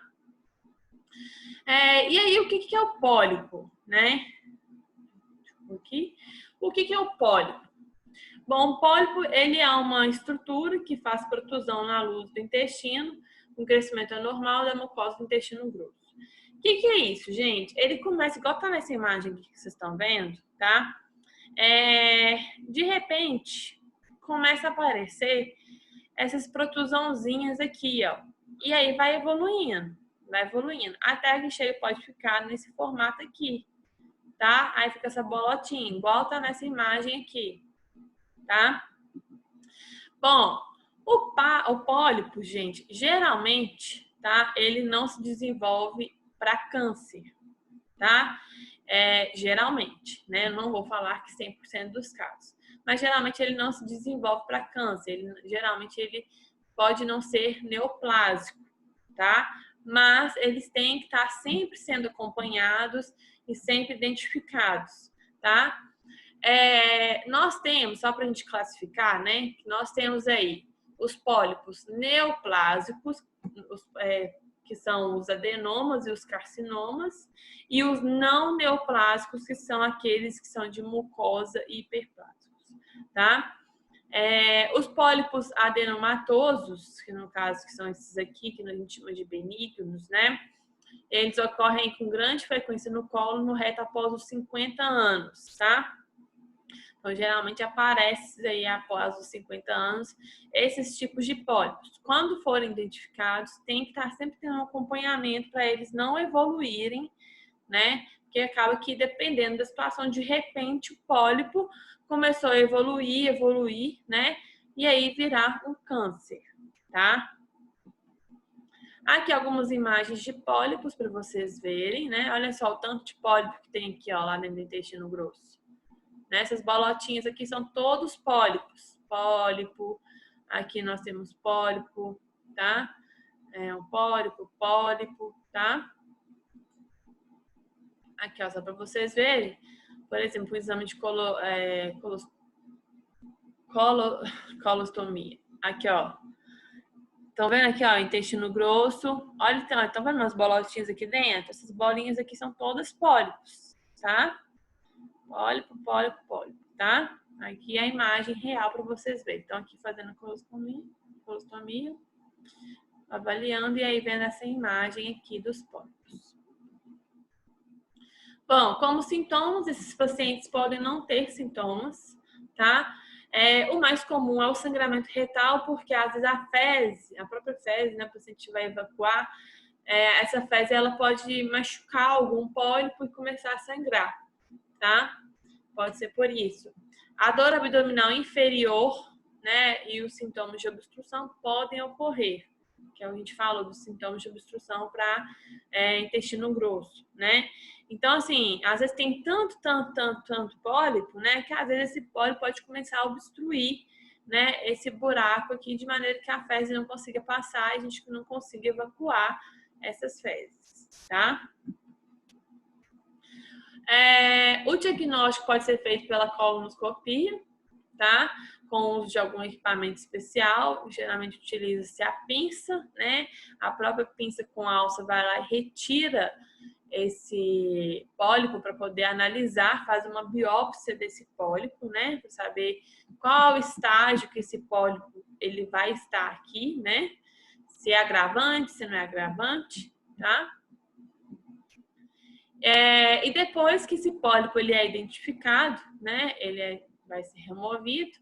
E aí, o que é o pólipo, né? Aqui. O que é o pólipo? Bom, o pólipo, ele é uma estrutura que faz protrusão na luz do intestino, um crescimento anormal da mucosa do intestino grosso. O que é isso, gente? Ele começa, igual tá nessa imagem aqui que vocês estão vendo, tá? De repente, começa a aparecer essas protrusãozinhas aqui, ó. E aí vai evoluindo, até que chega, pode ficar nesse formato aqui, tá? Aí fica essa bolotinha, igual tá nessa imagem aqui, tá? Bom, o pólipo, gente, geralmente, tá? Ele não se desenvolve para câncer, tá? Geralmente, né? Eu não vou falar que 100% dos casos, mas geralmente ele não se desenvolve para câncer. Geralmente ele pode não ser neoplásico, tá? Mas eles têm que estar sempre sendo acompanhados e sempre identificados, tá? Nós temos, só para a gente classificar, né? Nós temos aí os pólipos neoplásicos, que são os adenomas e os carcinomas, e os não neoplásicos, que são aqueles que são de mucosa e hiperplásicos, tá? Os pólipos adenomatosos, que no caso que são esses aqui, que a gente chama de benignos, né? Eles ocorrem com grande frequência no colo, no reto após os 50 anos, tá? Então, geralmente aparece aí após os 50 anos esses tipos de pólipos. Quando forem identificados, tem que estar sempre tendo um acompanhamento para eles não evoluírem, né? Porque acaba que, dependendo da situação, de repente o pólipo começou a evoluir, né? E aí virar um câncer, tá? Aqui algumas imagens de pólipos para vocês verem, né? Olha só o tanto de pólipo que tem aqui, ó, lá dentro do intestino grosso. Essas bolotinhas aqui são todos pólipos. Pólipo, aqui nós temos pólipo, tá? Um pólipo, tá? Aqui, ó, só para vocês verem. Por exemplo, o exame de colostomia. Aqui, ó. Estão vendo aqui, ó, intestino grosso. Olha, estão vendo umas bolotinhas aqui dentro? Essas bolinhas aqui são todas pólipos, tá? Pólipo, tá? Aqui é a imagem real para vocês verem. Então, aqui fazendo colostomia, avaliando e aí vendo essa imagem aqui dos pólipos. Bom, como sintomas, esses pacientes podem não ter sintomas, tá? O mais comum é o sangramento retal, porque às vezes a própria fezes, né, o paciente vai evacuar, essa fezes ela pode machucar algum pólipo e começar a sangrar, tá? Pode ser por isso. A dor abdominal inferior, né, e os sintomas de obstrução podem ocorrer, que a gente fala dos sintomas de obstrução para intestino grosso, né? Então, assim, às vezes tem tanto pólipo, né, que às vezes esse pólipo pode começar a obstruir, né, esse buraco aqui, de maneira que a fezes não consiga passar e a gente não consiga evacuar essas fezes, tá? O diagnóstico pode ser feito pela colonoscopia, tá? Com o uso de algum equipamento especial. Geralmente utiliza-se a pinça, né? A própria pinça com alça vai lá e retira esse pólipo para poder analisar, faz uma biópsia desse pólipo, né, para saber qual estágio que esse pólipo ele vai estar aqui, né, se é agravante, se não é agravante, tá? E depois que esse pólipo ele é identificado, né, vai ser removido,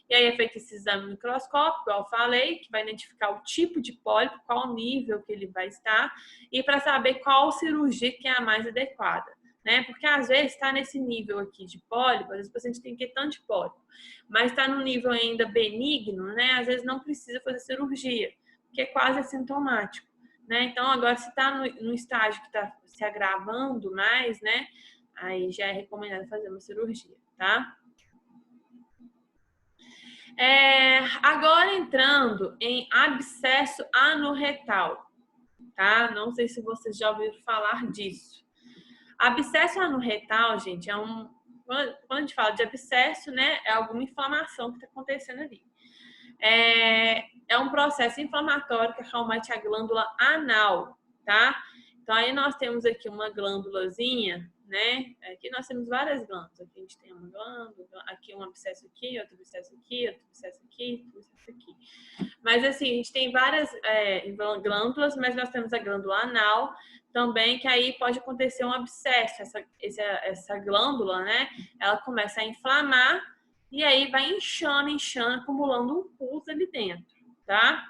e aí é feito esse exame microscópico, igual eu falei, que vai identificar o tipo de pólipo, qual nível que ele vai estar, e para saber qual cirurgia que é a mais adequada, né? Porque às vezes está nesse nível aqui de pólipo, às vezes o paciente tem que ter tanto de pólipo, mas está no nível ainda benigno, né? Às vezes não precisa fazer cirurgia, porque é quase assintomático. Né? Então, agora, se está no estágio que está se agravando mais, né? Aí já é recomendado fazer uma cirurgia, tá? Agora entrando em abscesso anorretal, tá? Não sei se vocês já ouviram falar disso. Abscesso anorretal, gente, quando a gente fala de abscesso, né? É alguma inflamação que está acontecendo ali. É um processo inflamatório que acomete a glândula anal, tá? Então, aí nós temos aqui uma glândulazinha, né? Aqui nós temos várias glândulas. Aqui a gente tem uma glândula, aqui um abscesso aqui, outro abscesso aqui, outro abscesso aqui, outro abscesso aqui. Mas, assim, a gente tem várias glândulas, mas nós temos a glândula anal também, que aí pode acontecer um abscesso. Essa glândula, né? Ela começa a inflamar e aí vai inchando, acumulando um pus ali dentro, tá?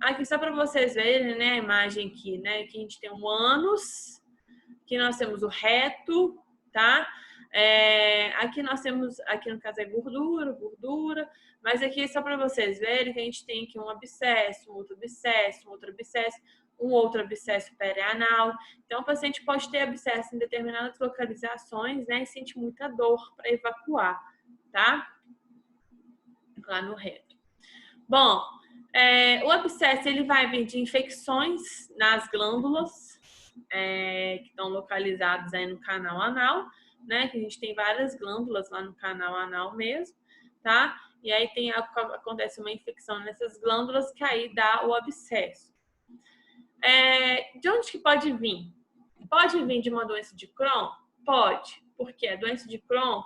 Aqui só para vocês verem, né, a imagem aqui, né? Aqui a gente tem um ânus, aqui nós temos o reto, tá? Aqui nós temos, aqui no caso é gordura, mas aqui só para vocês verem que a gente tem aqui um abscesso, um outro abscesso, um outro abscesso perianal. Então, o paciente pode ter abscesso em determinadas localizações, né, e sente muita dor para evacuar, tá? Lá no reto. Bom, o abscesso ele vai vir de infecções nas glândulas que estão localizadas aí no canal anal, né? Que a gente tem várias glândulas lá no canal anal mesmo, tá? E aí acontece uma infecção nessas glândulas que aí dá o abscesso. De onde que pode vir? Pode vir de uma doença de Crohn? Pode, porque a doença de Crohn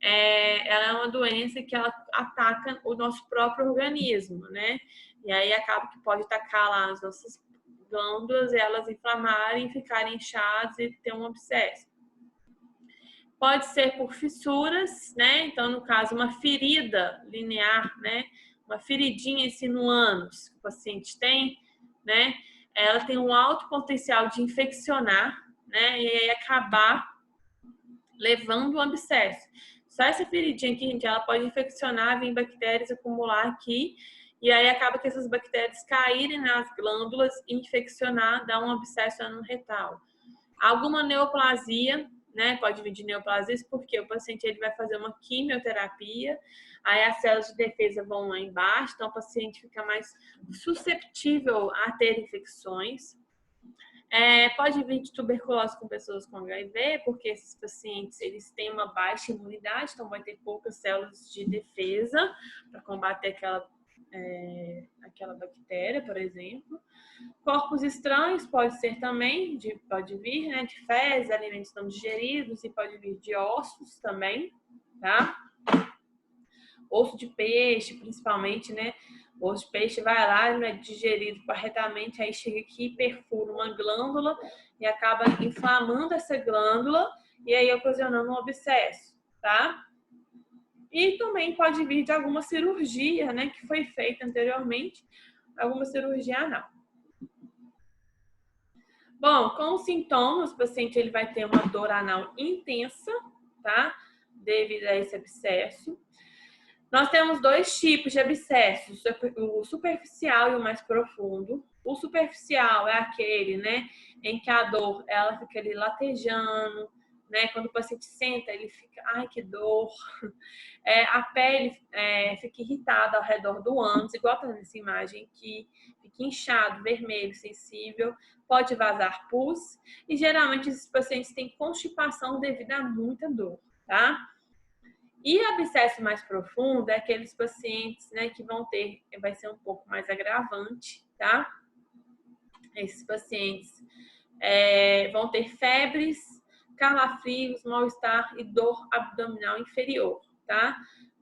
ela é uma doença que ela ataca o nosso próprio organismo, né? E aí acaba que pode atacar lá as nossas glândulas, elas inflamarem, ficarem inchadas e ter um abscesso. Pode ser por fissuras, né? Então, no caso, uma ferida linear, né? Uma feridinha assim no ânus que o paciente tem, né? Ela tem um alto potencial de infeccionar, né? E aí acabar levando um abscesso. Só essa feridinha aqui, gente, ela pode infeccionar, vir bactérias, acumular aqui, e aí acaba que essas bactérias caírem nas glândulas, infeccionar, dar um abscesso anorretal. Alguma neoplasia, né? Pode vir de neoplasias, porque o paciente ele vai fazer uma quimioterapia, aí as células de defesa vão lá embaixo, então o paciente fica mais susceptível a ter infecções. Pode vir de tuberculose com pessoas com HIV, porque esses pacientes eles têm uma baixa imunidade, então vai ter poucas células de defesa para combater aquela bactéria, por exemplo. Corpos estranhos pode ser também, pode vir, né, de fezes, alimentos não digeridos, e pode vir de ossos também, tá? Osso de peixe, principalmente, né? O osso de peixe vai lá, não é digerido corretamente, aí chega aqui, perfura uma glândula e acaba inflamando essa glândula e aí ocasionando um abscesso, tá? E também pode vir de alguma cirurgia, né, que foi feita anteriormente, alguma cirurgia anal. Bom, com os sintomas, o paciente ele vai ter uma dor anal intensa, tá? Devido a esse abscesso. Nós temos dois tipos de abscessos, o superficial e o mais profundo. O superficial é aquele, né, em que a dor, ela fica ali latejando, né, quando o paciente senta, ele fica, ai, que dor. A pele fica irritada ao redor do ânus, igual tá nessa imagem aqui, fica inchado, vermelho, sensível, pode vazar pus, e geralmente esses pacientes têm constipação devido a muita dor, tá? E abscesso mais profundo é aqueles pacientes, né, que vai ser um pouco mais agravante, tá? Esses pacientes vão ter febres, calafrios, mal-estar e dor abdominal inferior, tá?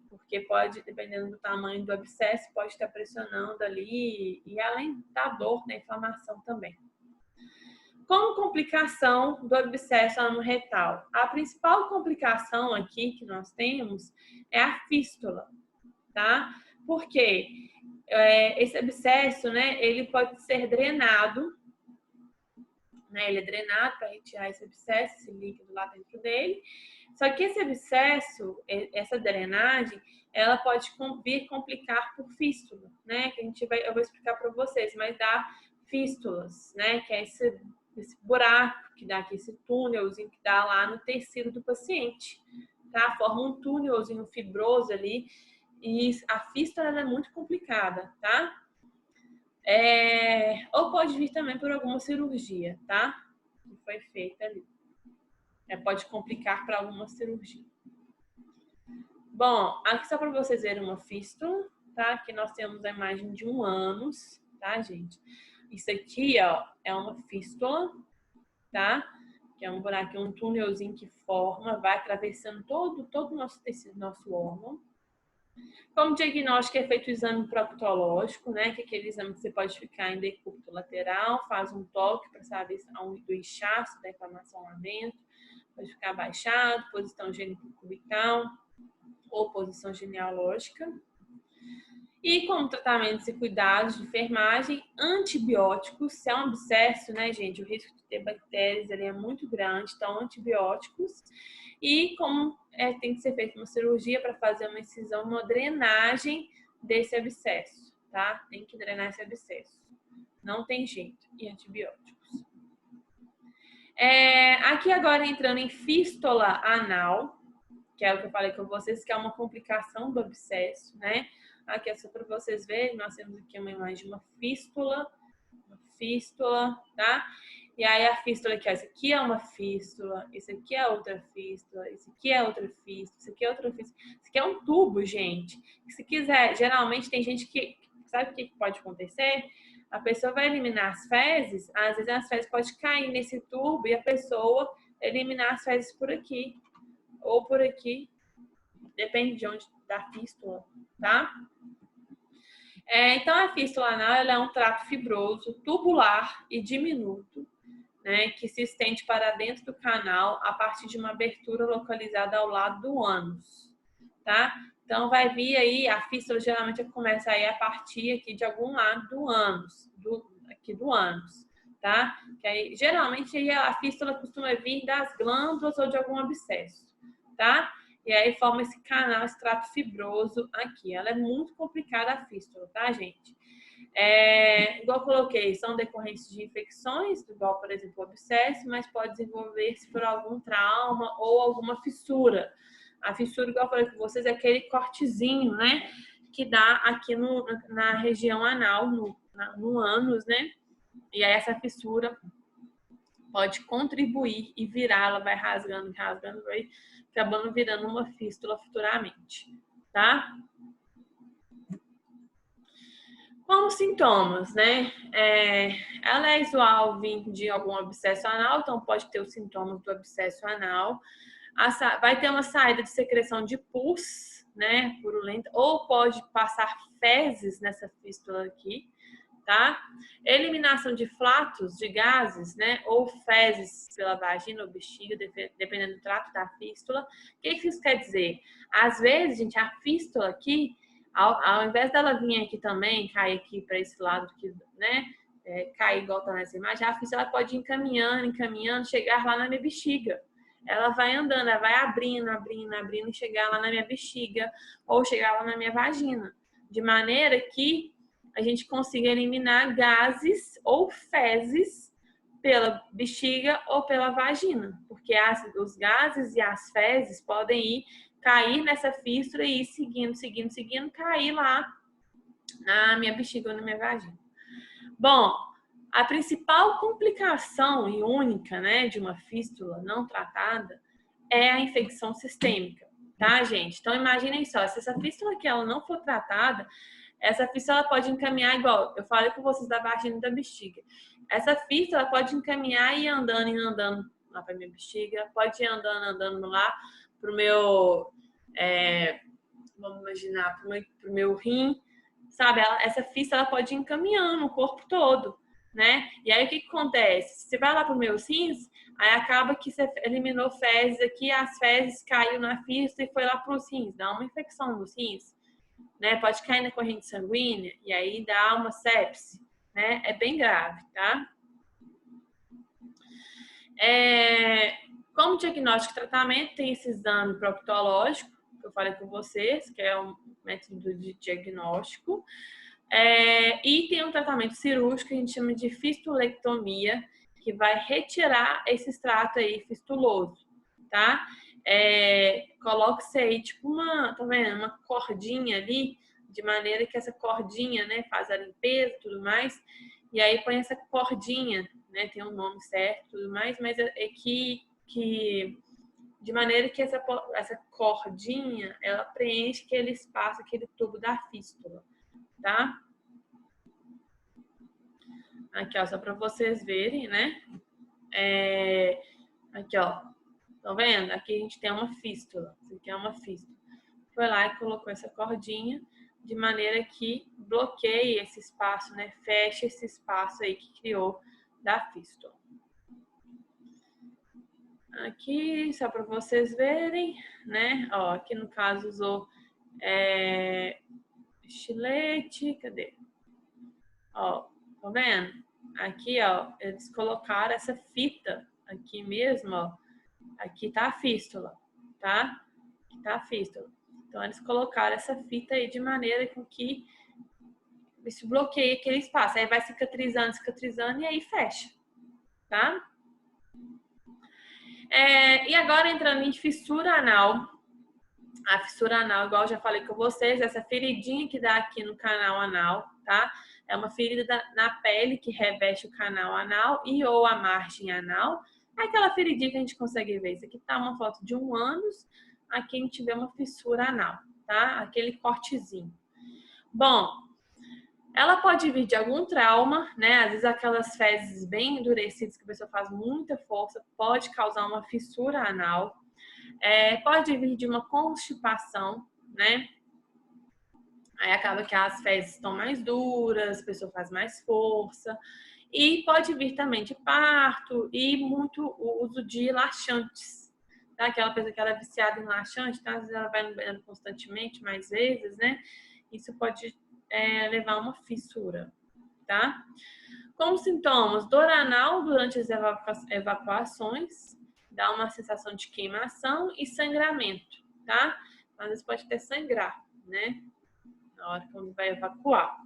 Porque pode, dependendo do tamanho do abscesso, pode estar pressionando ali e além da dor, da inflamação também. Como complicação do abscesso anorretal, a principal complicação aqui que nós temos é a fístula, tá? Porque esse abscesso, né, ele pode ser drenado, né? Ele é drenado para retirar esse abscesso, esse líquido lá dentro dele. Só que esse abscesso, essa drenagem, ela pode vir complicar por fístula, né? Que eu vou explicar para vocês, mas dá fístulas, né? Que é esse buraco que dá aqui, esse túnelzinho que dá lá no tecido do paciente, tá? Forma um túnelzinho fibroso ali e a fístula é muito complicada, tá? Ou pode vir também por alguma cirurgia, tá? Que foi feita ali. Pode complicar para alguma cirurgia. Bom, aqui só para vocês verem uma fístula, tá? Aqui nós temos a imagem de um ânus, tá, gente? Isso aqui, ó, é uma fístula, tá? Que é um buraco, um túnelzinho que forma, vai atravessando todo o nosso tecido, nosso órgão. Como diagnóstico é feito o exame proctológico, né? Que é aquele exame que você pode ficar em decúbito lateral, faz um toque para saber do inchaço, da inflamação lá dentro, pode ficar abaixado, posição genicubital ou posição genealógica. E como tratamentos e cuidados de enfermagem, antibióticos, se é um abscesso, né, gente, o risco de ter bactérias ali é muito grande, então antibióticos. E como tem que ser feita uma cirurgia para fazer uma incisão, uma drenagem desse abscesso, tá? Tem que drenar esse abscesso. Não tem jeito. E antibióticos. Aqui agora entrando em fístula anal, que é o que eu falei com vocês, que é uma complicação do abscesso, né? Aqui é só para vocês verem, nós temos aqui uma imagem de uma fístula, tá? E aí a fístula aqui, ó, esse aqui é uma fístula, esse aqui é outra fístula, esse aqui é outra fístula, esse aqui é outra fístula. Esse aqui é um tubo, gente. Se quiser, geralmente tem gente que, sabe o que pode acontecer? A pessoa vai eliminar as fezes, às vezes as fezes podem cair nesse tubo e a pessoa eliminar as fezes por aqui ou por aqui, depende de onde da fístula, tá? Então, a fístula anal ela é um trato fibroso, tubular e diminuto, né, que se estende para dentro do canal a partir de uma abertura localizada ao lado do ânus, tá? Então, vai vir aí, a fístula geralmente começa aí a partir aqui de algum lado do ânus, aqui do ânus, tá? Que aí, geralmente aí a fístula costuma vir das glândulas ou de algum abscesso, tá? E aí forma esse canal, esse trato fibroso aqui. Ela é muito complicada a fístula, tá, gente? Igual eu coloquei, são decorrentes de infecções, igual, por exemplo, o abscesso, mas pode desenvolver-se por algum trauma ou alguma fissura. A fissura, igual eu falei com vocês, é aquele cortezinho, né? Que dá aqui na região anal, no ânus, né? E aí essa fissura pode contribuir e virar, ela vai rasgando, vai acabando virando uma fístula futuramente, tá? Como sintomas, né? Ela é usual vir de algum abscesso anal, então pode ter os sintomas do abscesso anal. Vai ter uma saída de secreção de pus, né? Purulenta, ou pode passar fezes nessa fístula aqui, tá? Eliminação de flatos, de gases, né? Ou fezes pela vagina ou bexiga, dependendo do trato da fístula. O que isso quer dizer? Às vezes, gente, a fístula aqui, ao invés dela vir aqui também, cair aqui para esse lado aqui, né? Cair igual tá nessa imagem, a fístula pode ir encaminhando, chegar lá na minha bexiga. Ela vai andando, ela vai abrindo e chegar lá na minha bexiga ou chegar lá na minha vagina. De maneira que a gente consiga eliminar gases ou fezes pela bexiga ou pela vagina, porque os gases e as fezes podem cair nessa fístula e ir seguindo, cair lá na minha bexiga ou na minha vagina. Bom, a principal complicação e única, né, de uma fístula não tratada é a infecção sistêmica, tá, gente? Então, imaginem só, se essa fístula aqui ela não for tratada, essa fístula pode encaminhar igual, eu falei com vocês da vagina e da bexiga. Essa fístula pode encaminhar e ir andando lá para minha bexiga, pode ir andando lá para o meu, vamos imaginar, para o meu rim, sabe? Essa fístula pode ir encaminhando o corpo todo, né? E aí o que acontece? Você vai lá para os meus rins, aí acaba que você eliminou fezes aqui, as fezes caiu na fístula e foi lá para os rins, dá uma infecção nos rins, né? Pode cair na corrente sanguínea e aí dá uma sepse, né? É bem grave, tá? Como diagnóstico e tratamento, tem esse exame proctológico, que eu falei com vocês, que é um método de diagnóstico. E tem um tratamento cirúrgico que a gente chama de fistulectomia, que vai retirar esse extrato aí fistuloso, tá? Coloca-se aí, tipo tá vendo? Uma cordinha ali, de maneira que essa cordinha, né, faz a limpeza e tudo mais. E aí põe essa cordinha, né, tem um nome certo e tudo mais, mas de maneira que essa cordinha, ela preenche aquele espaço, aquele tubo da fístula, tá? Aqui, ó, só para vocês verem, né? Aqui, ó, tá vendo? Aqui a gente tem uma fístula, isso aqui é uma fístula. Foi lá e colocou essa cordinha de maneira que bloqueie esse espaço, né? Feche esse espaço aí que criou da fístula. Aqui, só para vocês verem, né? Ó, aqui no caso usou estilete, cadê? Ó, tá vendo? Aqui, ó, eles colocaram essa fita aqui mesmo, ó. Aqui tá a fístula, tá? Aqui tá a fístula. Então, eles colocaram essa fita aí de maneira com que se bloqueie aquele espaço. Aí vai cicatrizando, cicatrizando e aí fecha, tá? E agora entrando em fissura anal. A fissura anal, igual eu já falei com vocês, essa feridinha que dá aqui no canal anal, tá? É uma ferida na pele que reveste o canal anal e ou a margem anal. É aquela feridinha que a gente consegue ver. Isso aqui tá uma foto de 1 ânus. Aqui a gente vê uma fissura anal, tá? Aquele cortezinho. Bom, ela pode vir de algum trauma, né? Às vezes aquelas fezes bem endurecidas que a pessoa faz muita força pode causar uma fissura anal. Pode vir de uma constipação, né? Aí acaba que as fezes estão mais duras, a pessoa faz mais força. E pode vir também de parto e muito uso de laxantes. Tá? Aquela pessoa que ela é viciada em laxante, tá? Às vezes ela vai no banheiro constantemente, mais vezes, né? Isso pode levar a uma fissura, tá? Como sintomas, dor anal durante as evacuações, dá uma sensação de queimação e sangramento, tá? Às vezes pode até sangrar, né? Na hora que vai evacuar.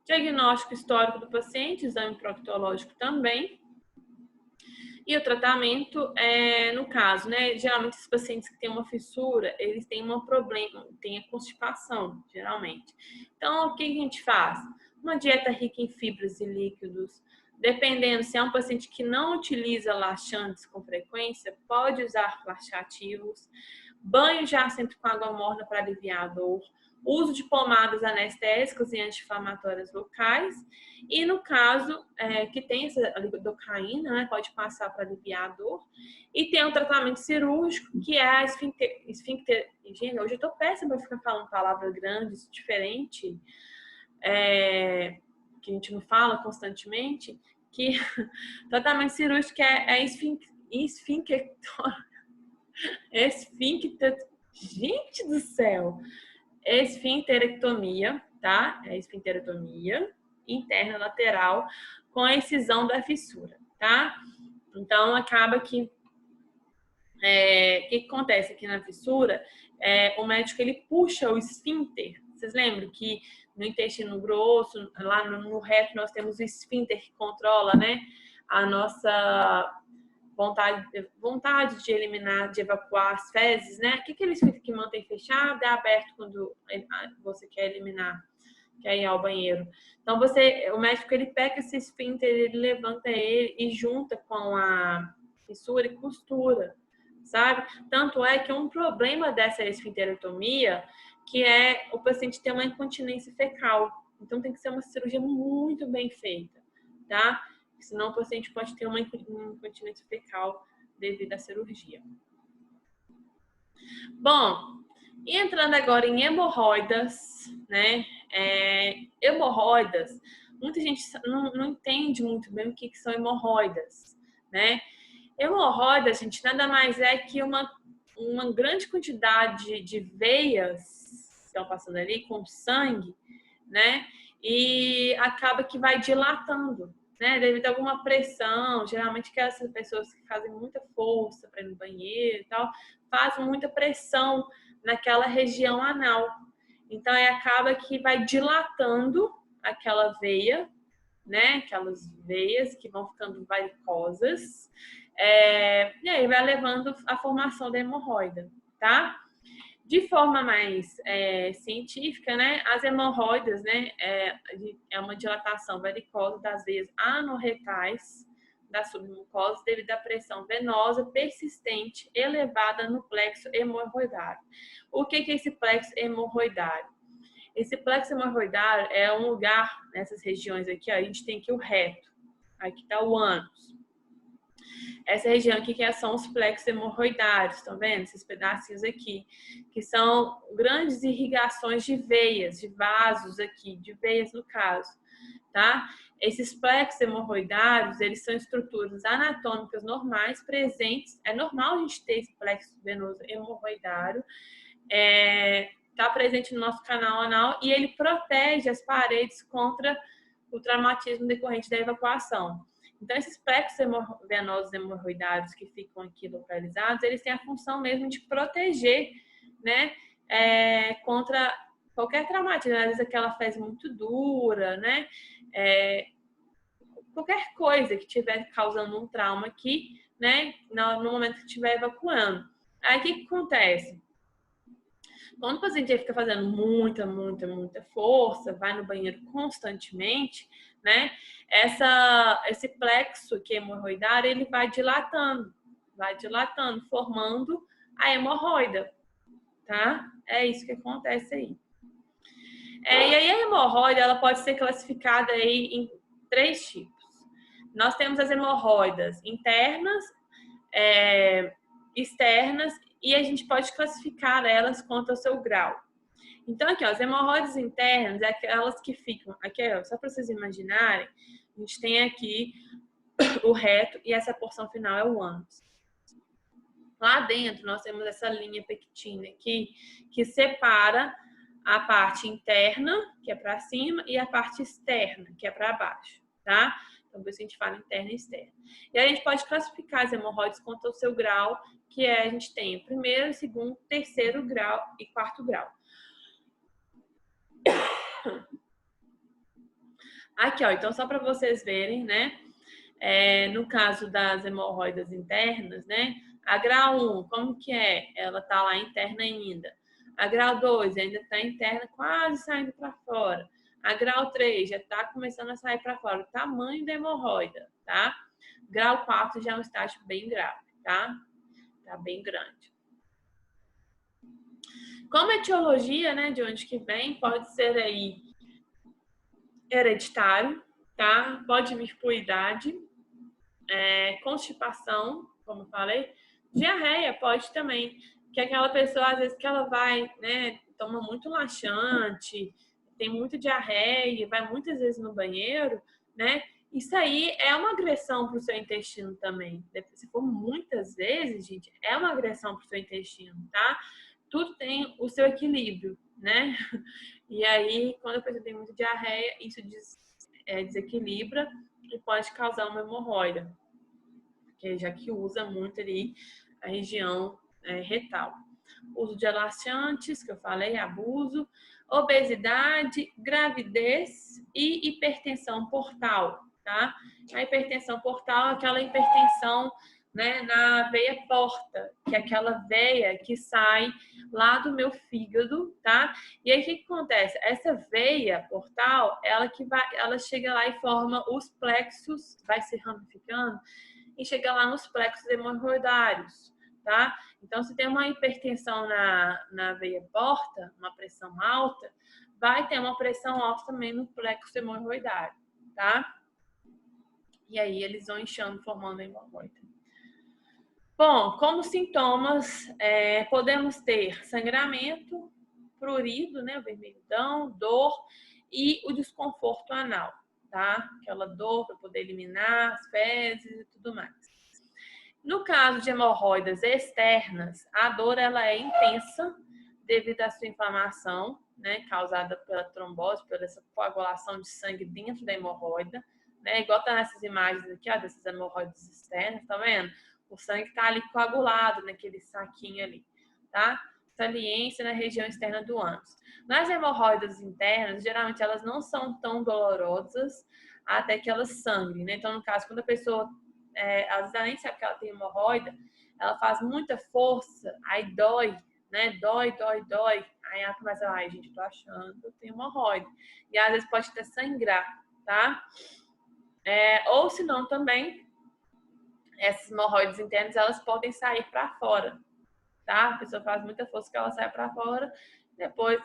Diagnóstico histórico do paciente, exame proctológico também. E o tratamento, no caso, né? Geralmente, os pacientes que têm uma fissura, eles têm um problema, têm a constipação, geralmente. Então, o que a gente faz? Uma dieta rica em fibras e líquidos. Dependendo, se é um paciente que não utiliza laxantes com frequência, pode usar laxativos. Banho já sempre com água morna para aliviar a dor. Uso de pomadas anestésicas e anti-inflamatórias locais. E no caso que tem essa lidocaína, né, pode passar para aliviar a dor. E tem um tratamento cirúrgico, que é a esfíncter. Gente, hoje eu tô péssima para ficar falando palavras grandes, diferente, que a gente não fala constantemente, que tratamento cirúrgico é esfíncter. Gente do céu! Esfincterectomia, tá? É esfincterectomia interna lateral com a excisão da fissura, tá? Então, acaba que o que acontece aqui na fissura? O médico, ele puxa o esfíncter. Vocês lembram que no intestino grosso, lá no reto, nós temos o esfíncter que controla, né? A nossa vontade de eliminar, de evacuar as fezes, né? O que aquele esfíncter que mantém fechado é aberto quando você quer eliminar, quer ir ao banheiro. Então, o médico, ele pega esse esfíncter, ele levanta ele e junta com a fissura e costura, sabe? Tanto é que um problema dessa esfincterectomia que o paciente ter uma incontinência fecal. Então, tem que ser uma cirurgia muito bem feita, tá? Senão o paciente pode ter uma incontinência fecal devido à cirurgia. Bom, e entrando agora em hemorroidas, né? Hemorroidas, muita gente não entende muito bem o que são hemorroidas, né? Hemorroidas, gente, nada mais é que uma grande quantidade de veias que estão passando ali com sangue, né? E acaba que vai dilatando, né? Devido a alguma pressão, geralmente que essas pessoas que fazem muita força para ir no banheiro e tal, fazem muita pressão naquela região anal. Então, aí acaba que vai dilatando aquela veia, né? Aquelas veias que vão ficando varicosas, e aí vai levando à formação da hemorroida, tá? De forma mais científica, né? As hemorroidas, né? É uma dilatação varicosa das veias anorretais da submucosa devido à pressão venosa persistente elevada no plexo hemorroidário. O que é esse plexo hemorroidário? Esse plexo hemorroidário é um lugar, nessas regiões aqui, ó, a gente tem aqui o reto, aqui está o ânus. Essa região aqui que são os plexos hemorroidários, estão vendo? Esses pedacinhos aqui, que são grandes irrigações de veias, de vasos aqui, de veias no caso, tá? Esses plexos hemorroidários, eles são estruturas anatômicas normais presentes. É normal a gente ter esse plexo venoso hemorroidário, está presente no nosso canal anal e ele protege as paredes contra o traumatismo decorrente da evacuação. Então, esses plexos venosos hemorroidários que ficam aqui localizados, eles têm a função mesmo de proteger, né, contra qualquer traumatismo, às vezes aquela fezes muito dura, né, qualquer coisa que estiver causando um trauma aqui, né, no momento que estiver evacuando. Aí, o que acontece? Quando o paciente fica fazendo muita força, vai no banheiro constantemente, né? Esse plexo que é hemorroidário, ele vai dilatando, formando a hemorroida, tá? É isso que acontece aí. E aí a hemorroida, ela pode ser classificada aí em 3 tipos. Nós temos as hemorroidas internas, externas, e a gente pode classificar elas quanto ao seu grau. Então, aqui, ó, as hemorroidas internas é aquelas que ficam aqui, ó, só para vocês imaginarem, a gente tem aqui o reto e essa porção final é o ânus. Lá dentro nós temos essa linha pectina aqui que separa a parte interna, que é para cima, e a parte externa, que é para baixo, tá? Então, por isso a gente fala interna e externa. E aí a gente pode classificar as hemorroidas quanto ao seu grau, que a gente tem o primeiro, segundo, terceiro grau e quarto grau. Aqui, ó, então só para vocês verem, né? No caso das hemorroidas internas, né? A grau 1, como que é? Ela tá lá interna ainda. A grau 2 ainda tá interna, quase saindo para fora. A grau 3 já tá começando a sair para fora. O tamanho da hemorroida, tá? Grau 4 já é um estágio bem grave, tá? Tá bem grande. Como etiologia, né, de onde que vem, pode ser aí hereditário, tá? Pode vir por idade, constipação, como eu falei, diarreia pode também, que aquela pessoa, às vezes, que ela vai, né, toma muito laxante, tem muita diarreia, vai muitas vezes no banheiro, né? Isso aí é uma agressão para o seu intestino também. Se for muitas vezes, gente, é uma agressão para o seu intestino, tá? Tudo tem o seu equilíbrio, né? E aí, quando a pessoa tem muita diarreia, isso desequilibra e pode causar uma hemorroida, já que usa muito ali a região retal. Uso de laxantes, que eu falei, abuso, obesidade, gravidez e hipertensão portal, tá? A hipertensão portal é aquela hipertensão, né, na veia porta, que é aquela veia que sai lá do meu fígado, tá? E aí o que acontece? Essa veia portal, ela chega lá e forma os plexos, vai se ramificando e chega lá nos plexos hemorroidários, tá? Então, se tem uma hipertensão na veia porta, uma pressão alta, vai ter uma pressão alta também no plexo hemorroidário, tá? E aí eles vão inchando, formando a hemorroida. Bom, como sintomas, podemos ter sangramento, prurido, né, o vermelhidão, dor e o desconforto anal, tá? Aquela dor para poder eliminar as fezes e tudo mais. No caso de hemorroidas externas, a dor ela é intensa devido à sua inflamação, né, causada pela trombose, pela essa coagulação de sangue dentro da hemorroida, né, igual tá nessas imagens aqui, ó, dessas hemorroidas externas, tá vendo? O sangue tá ali coagulado naquele saquinho ali, tá? Saliência na região externa do ânus. Nas hemorroidas internas, geralmente elas não são tão dolorosas até que elas sangrem, né? Então, no caso, quando a pessoa às vezes ela nem sabe que ela tem hemorroida, ela faz muita força, aí dói, né? Dói. Aí ela começa, ai, gente, tô achando que eu tenho hemorroida. E às vezes pode até sangrar, tá? Ou se não também, essas hemorroidas internas, elas podem sair para fora, tá? A pessoa faz muita força que ela sai para fora, depois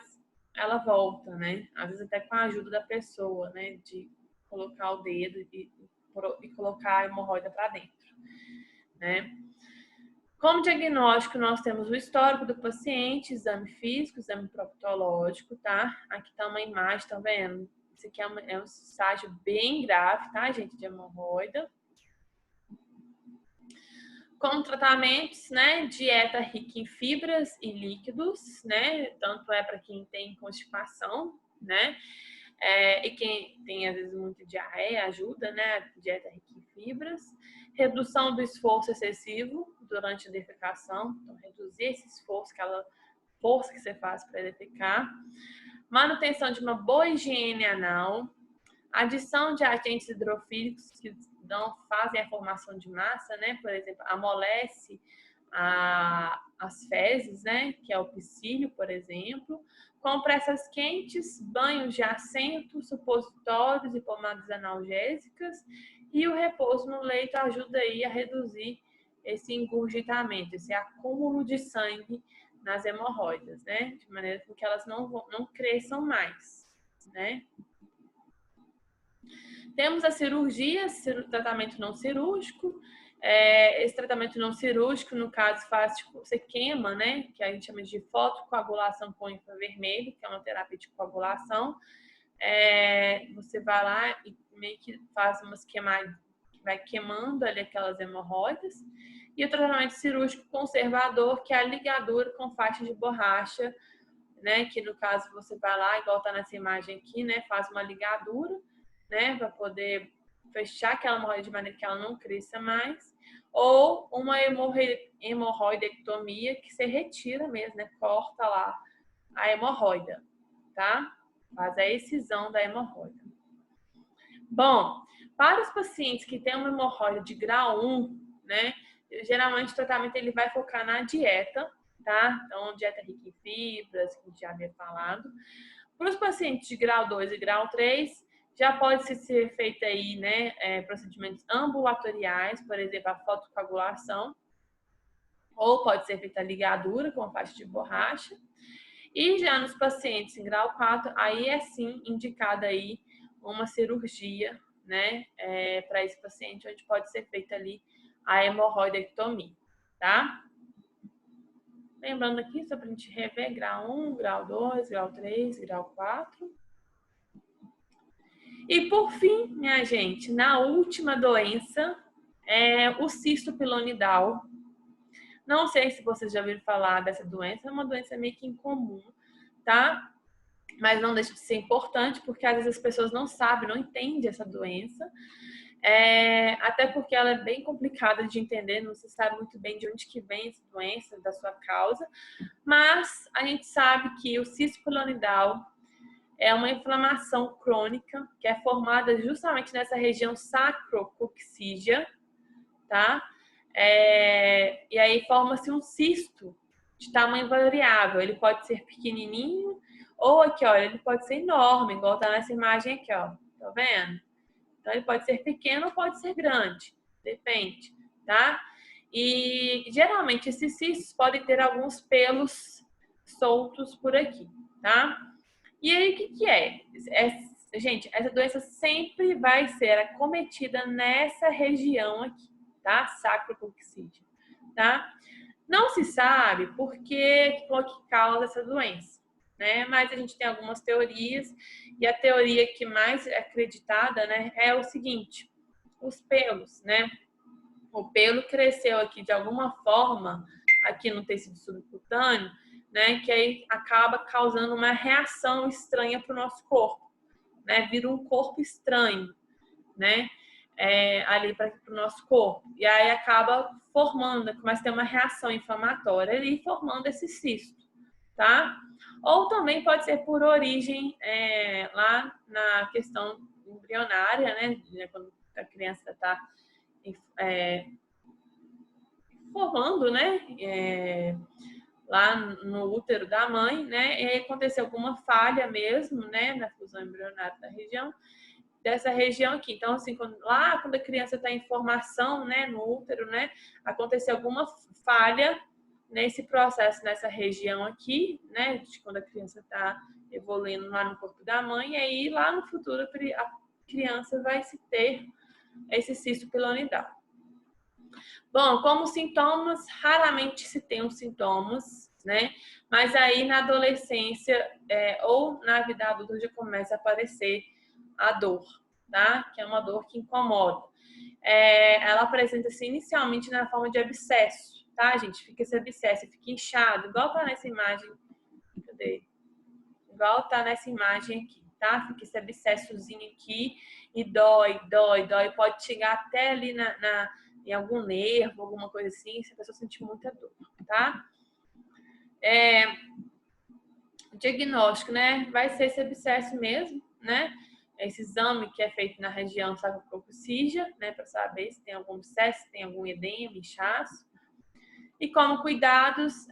ela volta, né? Às vezes até com a ajuda da pessoa, né? De colocar o dedo e colocar a hemorroida para dentro, né? Como diagnóstico, nós temos o histórico do paciente, exame físico, exame proctológico, tá? Aqui tá uma imagem, tá vendo? Isso aqui é um estágio bem grave, tá, gente, de hemorroida. Com tratamentos, né? Dieta rica em fibras e líquidos, né? Tanto é para quem tem constipação, né? E quem tem, às vezes, muita diarreia, ajuda, né? Dieta rica em fibras. Redução do esforço excessivo durante a defecação. Então, reduzir esse esforço, aquela força que você faz para defecar. Manutenção de uma boa higiene anal. Adição de agentes hidrofílicos que fazem a formação de massa, né? Por exemplo, amolece as fezes, né? Que é o psílio, por exemplo. Compressas quentes, banhos de assento, supositórios e pomadas analgésicas. E o repouso no leito ajuda aí a reduzir esse engurgitamento, esse acúmulo de sangue nas hemorroidas, né? De maneira que elas não cresçam mais, né? Temos a cirurgia, tratamento não cirúrgico. Esse tratamento não cirúrgico, no caso, você queima, né? Que a gente chama de fotocoagulação com infravermelho, que é uma terapia de coagulação. Você vai lá e meio que faz umas queimadas, vai queimando ali aquelas hemorroidas. E o tratamento cirúrgico conservador, que é a ligadura com faixa de borracha, né? Que no caso você vai lá, igual tá nessa imagem aqui, né? Faz uma ligadura, né, para poder fechar aquela hemorroida de maneira que ela não cresça mais, ou uma hemorroidectomia que você retira mesmo, né, corta lá a hemorroida, tá? Faz a excisão da hemorroida. Bom, para os pacientes que têm uma hemorroida de grau 1, né, geralmente o tratamento ele vai focar na dieta, tá? Então, dieta rica em fibras, que a gente já havia falado. Para os pacientes de grau 2 e grau 3, já pode ser feita aí, né, procedimentos ambulatoriais, por exemplo, a fotocoagulação, ou pode ser feita a ligadura com faixa de borracha. E já nos pacientes em grau 4, aí é sim indicada aí uma cirurgia, né, para esse paciente, onde pode ser feita ali a hemorroidectomia, tá? Lembrando aqui, só para a gente rever, grau 1, grau 2, grau 3, grau 4. E por fim, minha gente, na última doença, o cisto pilonidal. Não sei se vocês já ouviram falar dessa doença, é uma doença meio que incomum, tá? Mas não deixa de ser importante, porque às vezes as pessoas não sabem, não entendem essa doença. Até porque ela é bem complicada de entender, não se sabe muito bem de onde que vem essa doença, da sua causa. Mas a gente sabe que o cisto pilonidal é uma inflamação crônica que é formada justamente nessa região sacrococcígea, tá? E aí forma-se um cisto de tamanho variável. Ele pode ser pequenininho ou aqui, ó, ele pode ser enorme, igual tá nessa imagem aqui, ó. Tá vendo? Então ele pode ser pequeno ou pode ser grande, depende, tá? E geralmente esses cistos podem ter alguns pelos soltos por aqui, tá? E aí, o que é? Gente, essa doença sempre vai ser acometida nessa região aqui, tá? Sacrococcígeo, tá? Não se sabe por que causa essa doença, né? Mas a gente tem algumas teorias e a teoria que mais é acreditada, né, é o seguinte: os pelos, né? O pelo cresceu aqui de alguma forma aqui no tecido subcutâneo, né? Que aí acaba causando uma reação estranha para o nosso corpo, né? Vira um corpo estranho, né? Ali para o nosso corpo. E aí acaba formando, começa a ter uma reação inflamatória ali, formando esse cisto, tá? Ou também pode ser por origem lá na questão embrionária, né? Quando a criança está formando, né? Lá no útero da mãe, né? E aí aconteceu alguma falha mesmo, né? Na fusão embrionária da região, dessa região aqui. Então, assim, quando a criança está em formação, né, no útero, né, aconteceu alguma falha nesse processo, nessa região aqui, né, de quando a criança está evoluindo lá no corpo da mãe, e aí lá no futuro a criança vai se ter esse cisto pilonidal. Bom, como sintomas, raramente se tem os sintomas, né, mas aí na adolescência ou na vida adulta já começa a aparecer a dor, tá? Que é uma dor que incomoda. Ela apresenta-se inicialmente na forma de abscesso, tá, gente? Fica esse abscesso, fica inchado, igual tá nessa imagem. Cadê? Igual tá nessa imagem aqui, tá? Fica esse abscessozinho aqui e dói. Pode chegar até ali em algum nervo, alguma coisa assim, se a pessoa sentir muita dor, tá? O diagnóstico, né? Vai ser esse abscesso mesmo, né? Esse exame que é feito na região sacrococcígea, né? Para saber se tem algum abscesso, se tem algum edema, inchaço. E como cuidados,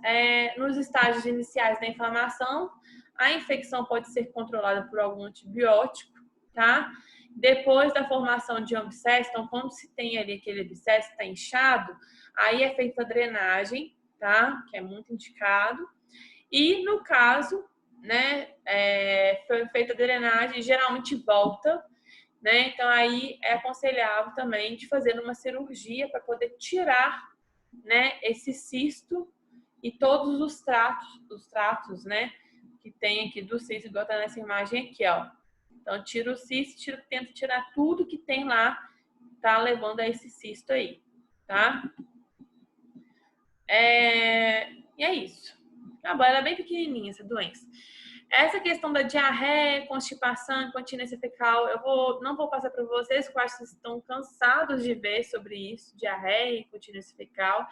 nos estágios iniciais da inflamação, a infecção pode ser controlada por algum antibiótico, tá? Depois da formação de um abscesso, então quando se tem ali aquele abscesso, está inchado, aí é feita a drenagem, tá? Que é muito indicado. E no caso, né, foi feita a drenagem, geralmente volta, né? Então aí é aconselhável também de fazer uma cirurgia para poder tirar, né, esse cisto e todos os tratos, né, que tem aqui do cisto, igual tá nessa imagem aqui, ó. Então tira o cisto, tenta tirar tudo que tem lá, tá levando a esse cisto aí, tá? E é isso. Acabou, ela é bem pequenininha essa doença. Essa questão da diarreia, constipação, incontinência fecal, não vou passar para vocês, porque eu acho que vocês estão cansados de ver sobre isso, diarreia, incontinência fecal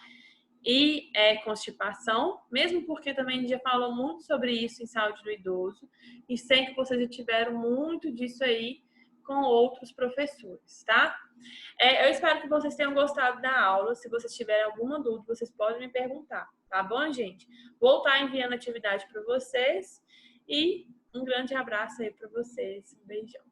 e constipação, mesmo porque também a gente já falou muito sobre isso em saúde do idoso, e sei que vocês já tiveram muito disso aí com outros professores, tá? Eu espero que vocês tenham gostado da aula. Se vocês tiverem alguma dúvida, vocês podem me perguntar, tá bom, gente? Vou estar enviando atividade para vocês e um grande abraço aí para vocês. Um beijão.